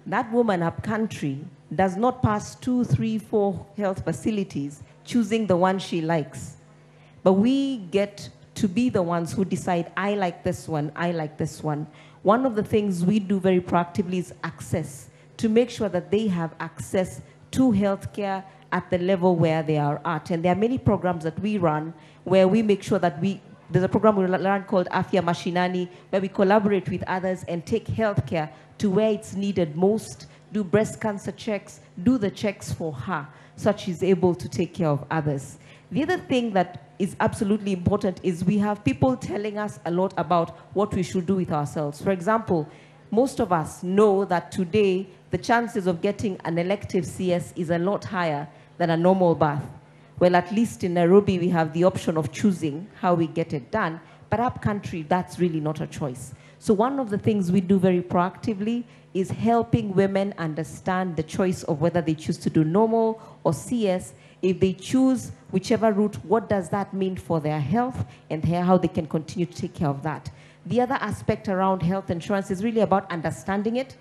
That woman up country does not pass 2, 3, 4 health facilities choosing the one she likes. But we get to be the ones who decide, I like this one, I like this one. One of the things we do very proactively is access, to make sure that they have access to healthcare at the level where they are at. And there are many programs that we run where we make sure that there's a program we run called Afya Mashinani, where we collaborate with others and take healthcare to where it's needed most, do breast cancer checks, do the checks for her, so that she's able to take care of others. The other thing that is absolutely important is we have people telling us a lot about what we should do with ourselves. For example, most of us know that today the chances of getting an elective CS is a lot higher than a normal birth. Well, at least in Nairobi, we have the option of choosing how we get it done. But up country, that's really not a choice. So one of the things we do very proactively is helping women understand the choice of whether they choose to do normal or CS. If they choose whichever route, what does that mean for their health and how they can continue to take care of that. The other aspect around health insurance is really about understanding it,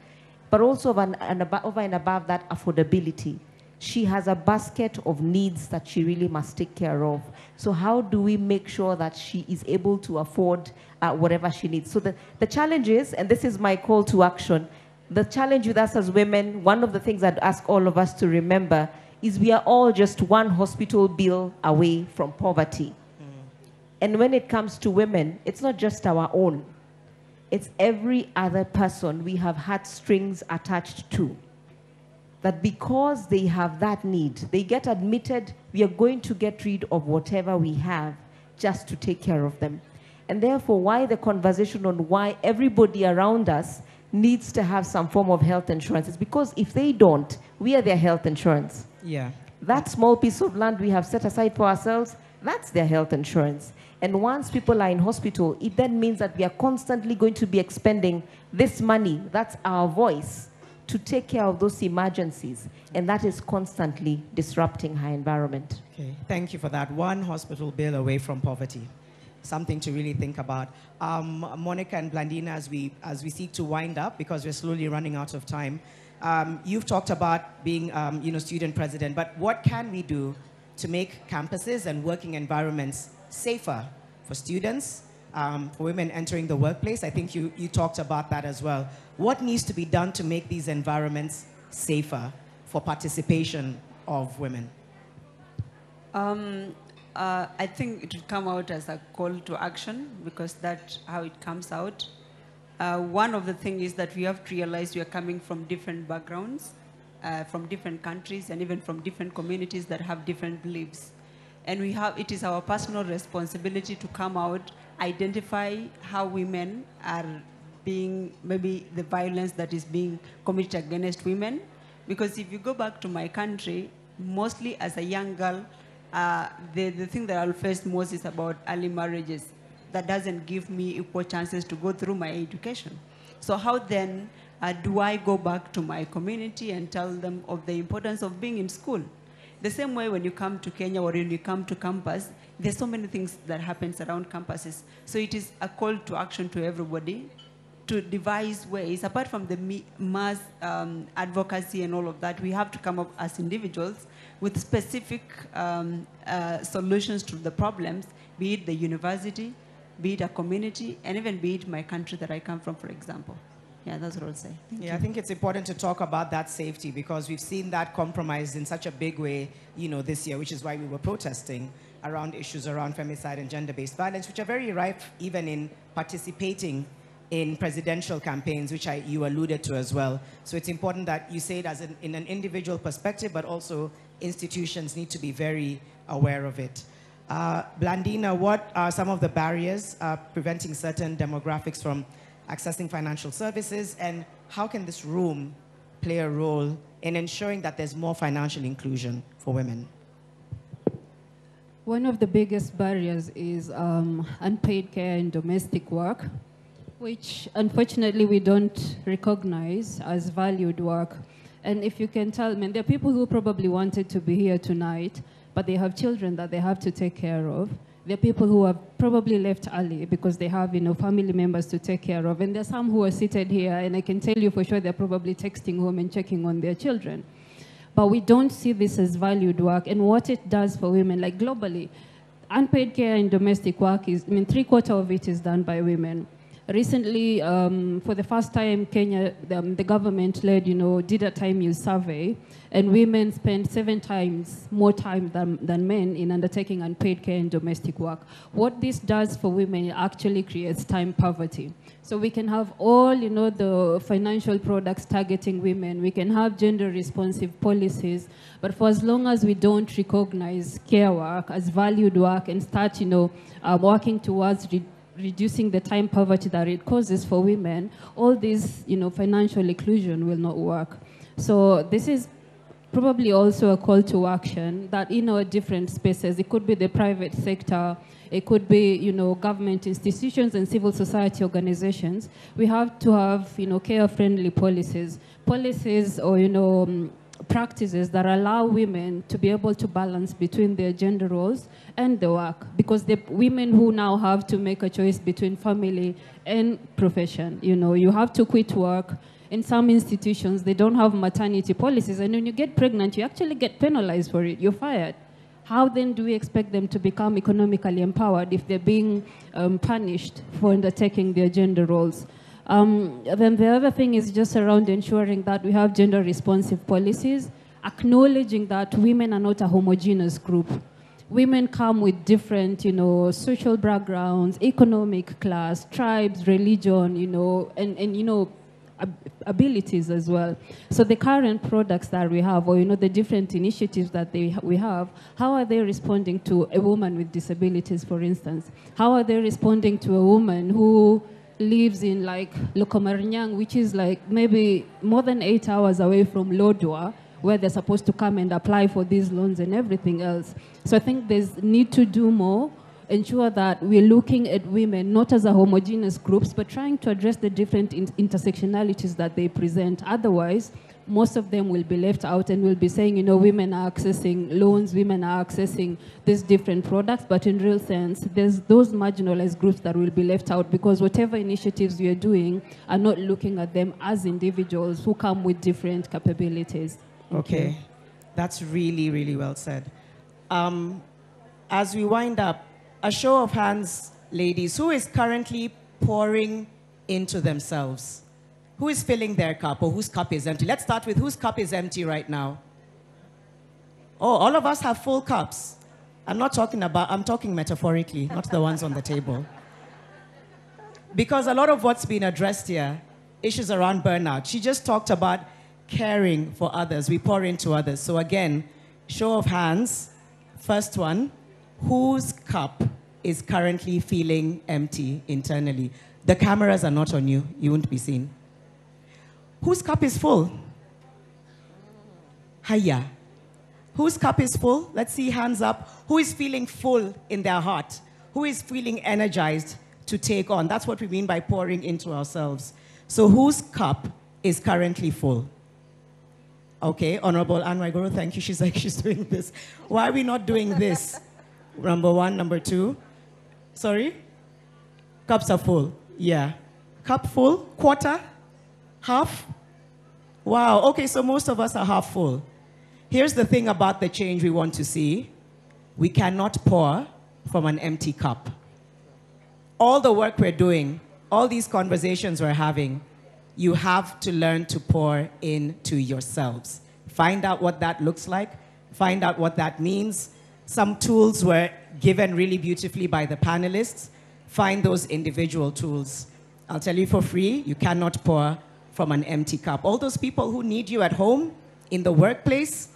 but also over and above that, affordability. She has a basket of needs that she really must take care of. So how do we make sure that she is able to afford whatever she needs? So the challenge is, and this is my call to action, the challenge with us as women, one of the things I'd ask all of us to remember is we are all just one hospital bill away from poverty. And when it comes to women, it's not just our own. It's every other person we have had strings attached to. That because they have that need, they get admitted, we are going to get rid of whatever we have just to take care of them. And therefore, why the conversation on why everybody around us needs to have some form of health insurance is because if they don't, we are their health insurance. Yeah. That small piece of land we have set aside for ourselves, that's their health insurance. And once people are in hospital, it then means that we are constantly going to be expending this money, that's our voice, to take care of those emergencies. And that is constantly disrupting her environment. Okay, thank you for that. One hospital bill away from poverty. Something to really think about. Monica and Blandina, as we seek to wind up, because we're slowly running out of time, you've talked about being student president, but what can we do to make campuses and working environments safer for students, for women entering the workplace? I think you talked about that as well. What needs to be done to make these environments safer for participation of women? I think it will come out as a call to action because that's how it comes out. One of the things is that we have to realize we are coming from different backgrounds, from different countries, and even from different communities that have different beliefs. And it is our personal responsibility to come out, identify how women are being, maybe the violence that is being committed against women. Because if you go back to my country, mostly as a young girl, the thing that I'll face most is about early marriages. That doesn't give me equal chances to go through my education. So how then do I go back to my community and tell them of the importance of being in school? The same way when you come to Kenya or when you come to campus, there's so many things that happens around campuses. So it is a call to action to everybody to devise ways, apart from the mass advocacy and all of that, we have to come up as individuals with specific solutions to the problems, be it the university, be it a community, and even be it my country that I come from, for example. Yeah, that's what I'll say. Thank you. I think it's important to talk about that safety because we've seen that compromised in such a big way, this year, which is why we were protesting around issues around femicide and gender-based violence, which are very rife even in participating in presidential campaigns, which you alluded to as well. So it's important that you say it as in an individual perspective, but also institutions need to be very aware of it. Blandina, what are some of the barriers preventing certain demographics from accessing financial services, and how can this room play a role in ensuring that there's more financial inclusion for women? One of the biggest barriers is unpaid care and domestic work, which unfortunately we don't recognize as valued work. And if you can tell me, there are people who probably wanted to be here tonight, but they have children that they have to take care of. There are people who have probably left early because they have, family members to take care of. And there are some who are seated here, and I can tell you for sure they're probably texting home and checking on their children. But we don't see this as valued work and what it does for women, like globally. Unpaid care and domestic work is, 3/4 of it is done by women. Recently, for the first time, Kenya, the government did a time use survey, and women spend 7 times more time than men in undertaking unpaid care and domestic work. What this does for women, it actually creates time poverty. So we can have all, the financial products targeting women. We can have gender-responsive policies, but for as long as we don't recognize care work as valued work and start, working towards reducing the time poverty that it causes for women, all this, financial inclusion will not work. So this is probably also a call to action that in our different spaces, it could be the private sector, it could be, government institutions and civil society organizations. We have to have, care-friendly policies or, practices that allow women to be able to balance between their gender roles and the work, because the women who now have to make a choice between family and profession, you have to quit work. In some institutions, they don't have maternity policies, and when you get pregnant, you actually get penalized for it. You're fired. How then do we expect them to become economically empowered if they're being punished for undertaking their gender roles? Then the other thing is just around ensuring that we have gender-responsive policies, acknowledging that women are not a homogeneous group. Women come with different, social backgrounds, economic class, tribes, religion, and abilities as well. So the current products that we have, or the different initiatives that we have, how are they responding to a woman with disabilities, for instance? How are they responding to a woman who lives in like Lokomarinyang, which is like maybe more than 8 hours away from Lodwar, where they're supposed to come and apply for these loans and everything else. So I think there's need to do more, ensure that we're looking at women not as a homogeneous groups, but trying to address the different intersectionalities that they present. Otherwise, most of them will be left out and will be saying, women are accessing loans, women are accessing these different products, but in real sense, there's those marginalized groups that will be left out because whatever initiatives you're doing are not looking at them as individuals who come with different capabilities. Okay, that's really, really well said. As we wind up, a show of hands, ladies, who is currently pouring into themselves? Who is filling their cup, or whose cup is empty? Let's start with whose cup is empty right now. Oh, all of us have full cups. I'm talking metaphorically, not the ones on the table. Because a lot of what's been addressed here, issues around burnout. She just talked about caring for others. We pour into others. So again, show of hands. First one, whose cup is currently feeling empty internally? The cameras are not on you. You won't be seen. Whose cup is full? Hiya. Whose cup is full? Let's see, hands up. Who is feeling full in their heart? Who is feeling energized to take on? That's what we mean by pouring into ourselves. So whose cup is currently full? Okay, Honorable Anne Waiguru, thank you. She's like, she's doing this. Why are we not doing this? Number one, number two. Sorry? Cups are full. Yeah. Cup full? Quarter? Half? Wow, okay, so most of us are half full. Here's the thing about the change we want to see. We cannot pour from an empty cup. All the work we're doing, all these conversations we're having, you have to learn to pour into yourselves. Find out what that looks like. Find out what that means. Some tools were given really beautifully by the panelists. Find those individual tools. I'll tell you for free, you cannot pour from an empty cup. All those people who need you at home, in the workplace,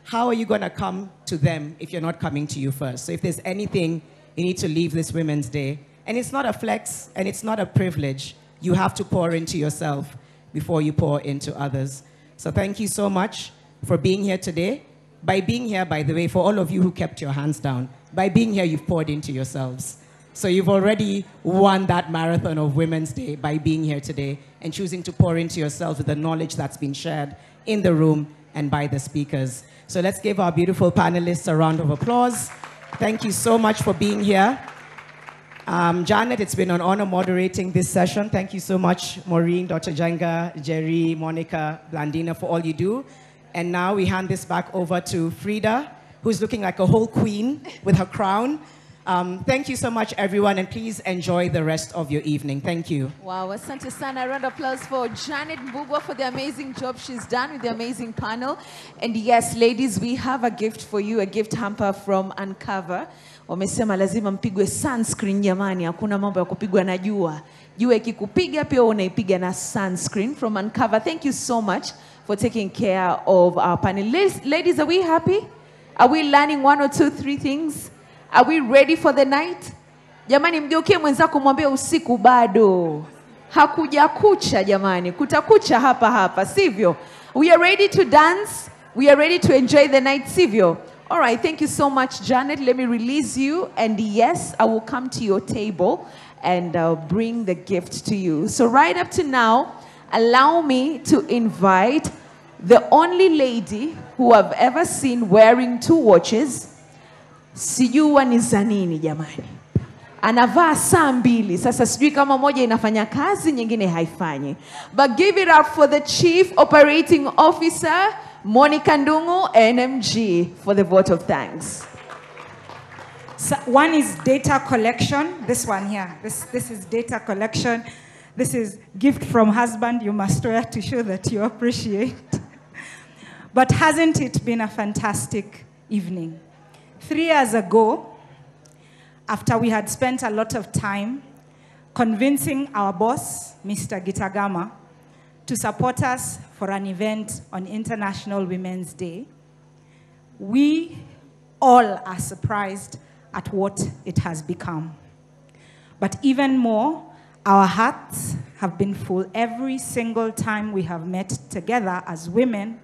how are you going to come to them if you're not coming to you first? So if there's anything you need to leave this Women's Day, and it's not a flex and it's not a privilege, you have to pour into yourself before you pour into others. So thank you so much for being here today. By being here, by the way, for all of you who kept your hands down, by being here, you've poured into yourselves. So you've already won that marathon of Women's Day by being here today and choosing to pour into yourselves with the knowledge that's been shared in the room and by the speakers. So let's give our beautiful panelists a round of applause. Thank you so much for being here. Janet, it's been an honor moderating this session. Thank you so much, Maureen, Dr. Jenga, Jerry, Monica, Blandina, for all you do. And now we hand this back over to Frida, who's looking like a whole queen with her crown. Thank you so much, everyone, and please enjoy the rest of your evening. Thank you. Wow, asante sana. A round of applause for Janet Mbugua for the amazing job she's done with the amazing panel. And yes, ladies, we have a gift for you, a gift hamper from Uncover. Wamesema lazima mpigwe sunscreen jamani, hakuna mambo ya kupigwa na jua. Jua ikikupiga pia unaipiga na sunscreen from Uncover. Thank you so much for taking care of our panel. Ladies, are we happy? Are we learning 1 or 2, 3 things? Are we ready for the night? Jamani, mgeukie mwenzako mwambie usiku bado. Hakuja kucha jamani, kutakucha hapa hapa, sivyo? We are ready to dance. We are ready to enjoy the night, sivyo? All right, thank you so much, Janet. Let me release you. And yes, I will come to your table and bring the gift to you. So right up to now, allow me to invite the only lady who I've ever seen wearing 2 watches. Sijua ni za nini jamani. Anavaa saa 2. Sasa sijui kama moja inafanya kazi, nyingine haifanyi. But give it up for the Chief Operating Officer, Monica Ndungu, NMG, for the vote of thanks. So one is data collection. This one here. This is data collection. This is gift from husband. You must wear to show that you appreciate. But hasn't it been a fantastic evening? 3 years ago, after we had spent a lot of time convincing our boss, Mr. Gitagama, to support us for an event on International Women's Day, we all are surprised at what it has become. But even more, our hearts have been full every single time we have met together as women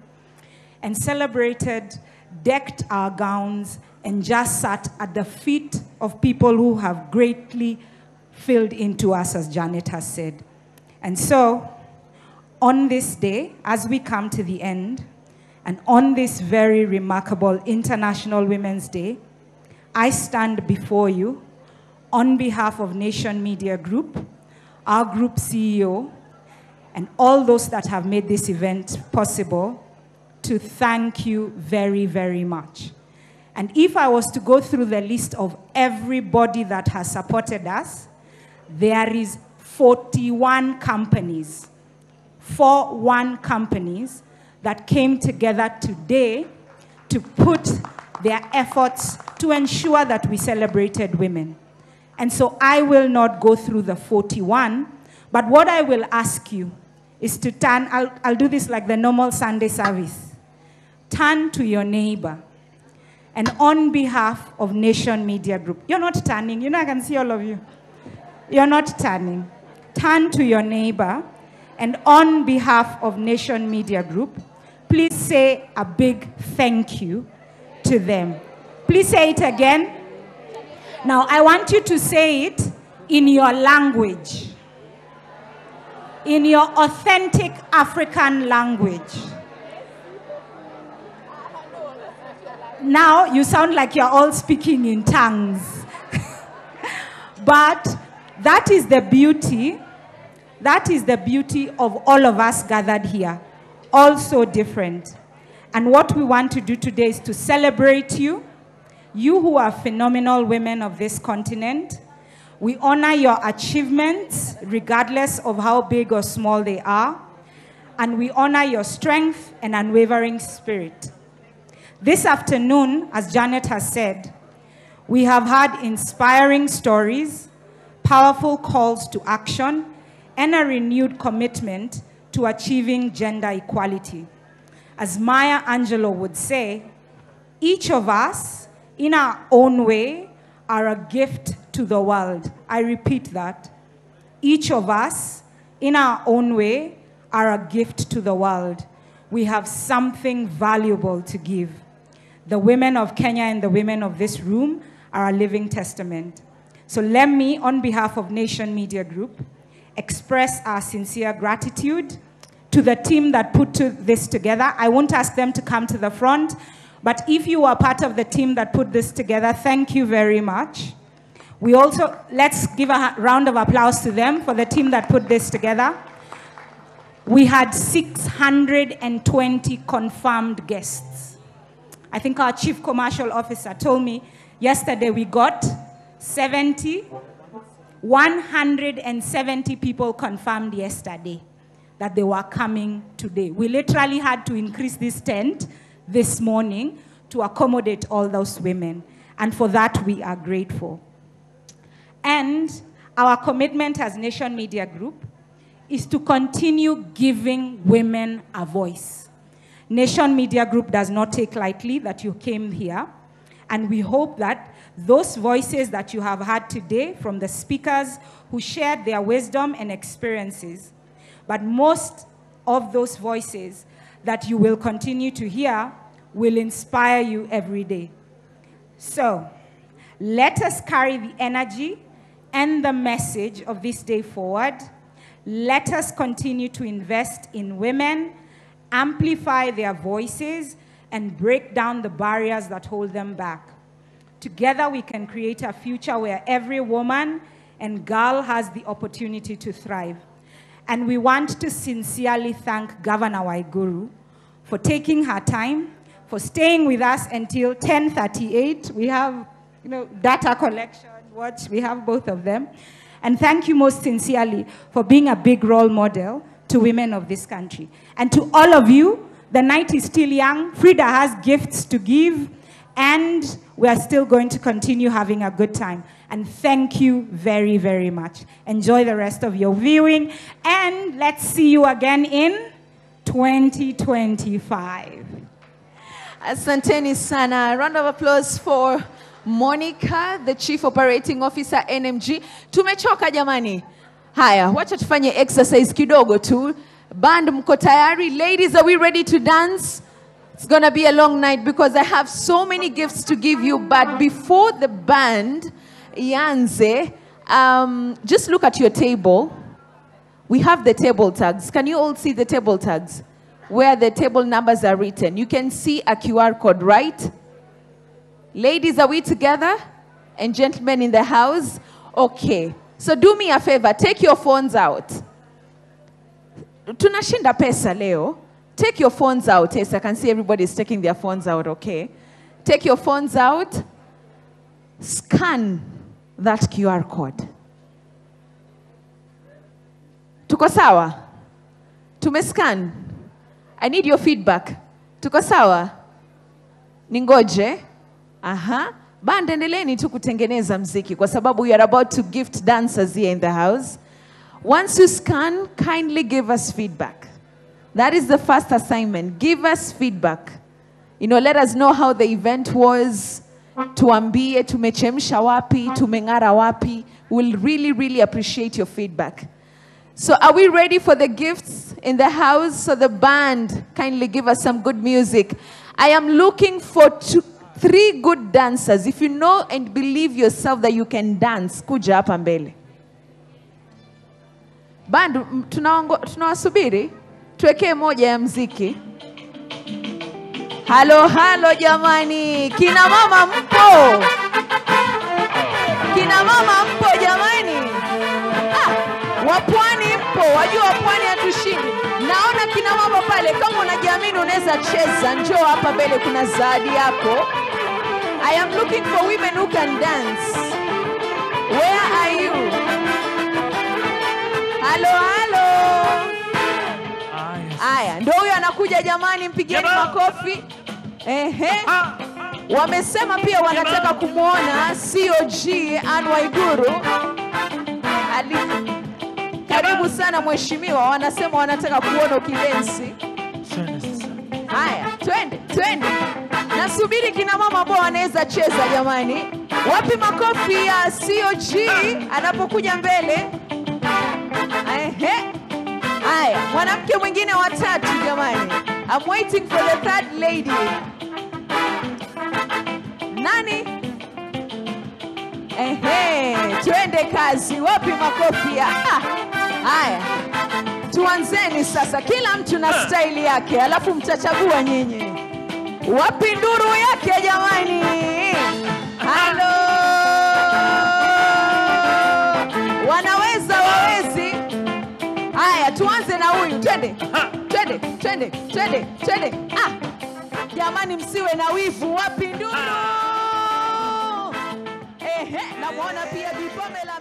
and celebrated, decked our gowns, and just sat at the feet of people who have greatly filled into us, as Janet has said. And so, on this day, as we come to the end, and on this very remarkable International Women's Day, I stand before you on behalf of Nation Media Group, our group CEO, and all those that have made this event possible, to thank you very, very much. And if I was to go through the list of everybody that has supported us, there is 41 companies, 41 companies that came together today to put their efforts to ensure that we celebrated women. And so I will not go through the 41, but what I will ask you is to turn, I'll do this like the normal Sunday service. Turn to your neighbor. And on behalf of Nation Media Group, you're not turning, you know I can see all of you. You're not turning. Turn to your neighbor, and on behalf of Nation Media Group, please say a big thank you to them. Please say it again. Now I want you to say it in your language. in your authentic African language. Now you sound like you're all speaking in tongues. But that is the beauty. That is the beauty of all of us gathered here, all so different. And what we want to do today is to celebrate you, you who are phenomenal women of this continent. We honor your achievements, regardless of how big or small they are. And we honor your strength and unwavering spirit. This afternoon, as Janet has said, we have had inspiring stories, powerful calls to action, and a renewed commitment to achieving gender equality. As Maya Angelou would say, each of us, in our own way, are a gift to the world. I repeat that. Each of us, in our own way, are a gift to the world. We have something valuable to give. The women of Kenya and the women of this room are a living testament. So let me, on behalf of Nation Media Group, express our sincere gratitude to the team that put this together. I won't ask them to come to the front, but if you are part of the team that put this together, thank you very much. We also, let's give a round of applause to them for the team that put this together. We had 620 confirmed guests. I think our chief commercial officer told me yesterday we got 170 people confirmed yesterday that they were coming today. We literally had to increase this tent this morning to accommodate all those women. And for that, we are grateful. And our commitment as Nation Media Group is to continue giving women a voice. Nation Media Group does not take lightly that you came here. And we hope that those voices that you have heard today from the speakers who shared their wisdom and experiences, but most of those voices that you will continue to hear will inspire you every day. So let us carry the energy and the message of this day forward. Let us continue to invest in women, amplify their voices, and break down the barriers that hold them back. Together we can create a future where every woman and girl has the opportunity to thrive. And we want to sincerely thank Governor Waiguru for taking her time, for staying with us until 10:38. We have, data collection, watch, we have both of them. And thank you most sincerely for being a big role model to women of this country. And to all of you, the night is still young. Frida has gifts to give, and we are still going to continue having a good time. And thank you very, very much. Enjoy the rest of your viewing, and let's see you again in 2025. Asanteni sana. A round of applause for Monica, the Chief Operating Officer, NMG. Tumechoka jamani. Haya, wacha tufanye exercise kidogo tu. Band mko tayari? Ladies, are we ready to dance? It's gonna be a long night because I have so many gifts to give you, but before the band ianze, just look at your table. We have the table tags. Can you all see the table tags? Where the table numbers are written. You can see a QR code, right? Ladies, are we together? And gentlemen in the house? Okay. So do me a favor, take your phones out. Tunashinda pesa leo. Take your phones out. Yes, I can see everybody's taking their phones out, okay? Take your phones out. Scan that QR code. Tuko sawa? Tumescan. I need your feedback. Tuko sawa? Ningoje. Aha. Band endeleeni tu kutengeneza mziki kwa sababu we are about to gift dancers here in the house. Once you scan, kindly give us feedback. That is the first assignment. Give us feedback. Let us know how the event was. Tuambie, tumechemsha wapi, tumengara wapi. We'll really, really appreciate your feedback. So are we ready for the gifts in the house? So the band, kindly give us some good music. I am looking for 3 good dancers. If you know and believe yourself that you can dance, kuja hapa mbele. Bandu, tunawasubiri. Tuwekee moja ya mziki. Halo, halo jamani. Kina mama mpo? Kina mama mpo jamani? Wapwani mpo? Wajua wapwani hatushindi. Naona kina mama pale. Kama unajiamini unaweza cheza. Njoo hapa mbele, kuna zawadi yako. I am looking for women who can dance. Where are you? Halo, halo. Aya, ndio huyo anakuja jamani, mpigieni makofi. Wamesema pia wanataka kumuona COG Anne Waiguru. Karibu sana mheshimiwa, wanasema wanataka kuona ukidensi. Haya, twende. Nasubiri kina mama ambao wanaweza cheza jamani. Wapi makofi ya COG anapokuja mbele? Haya, mwanamke mwingine wa tatu jamani. I'm waiting for the third lady. Nani? Twende kazi. Wapi makofi ya? Haya. Tuanzeni sasa. Kila mtu na style yake, alafu mtachagua nyinyi. Wapi nduru yake jamani? Halo. Wanaweza wawezi? Haya, tuanze na huyu. Twende. Jamani, msiwe na wivu. Wapi nduru? Namuona pia Bi Pamela.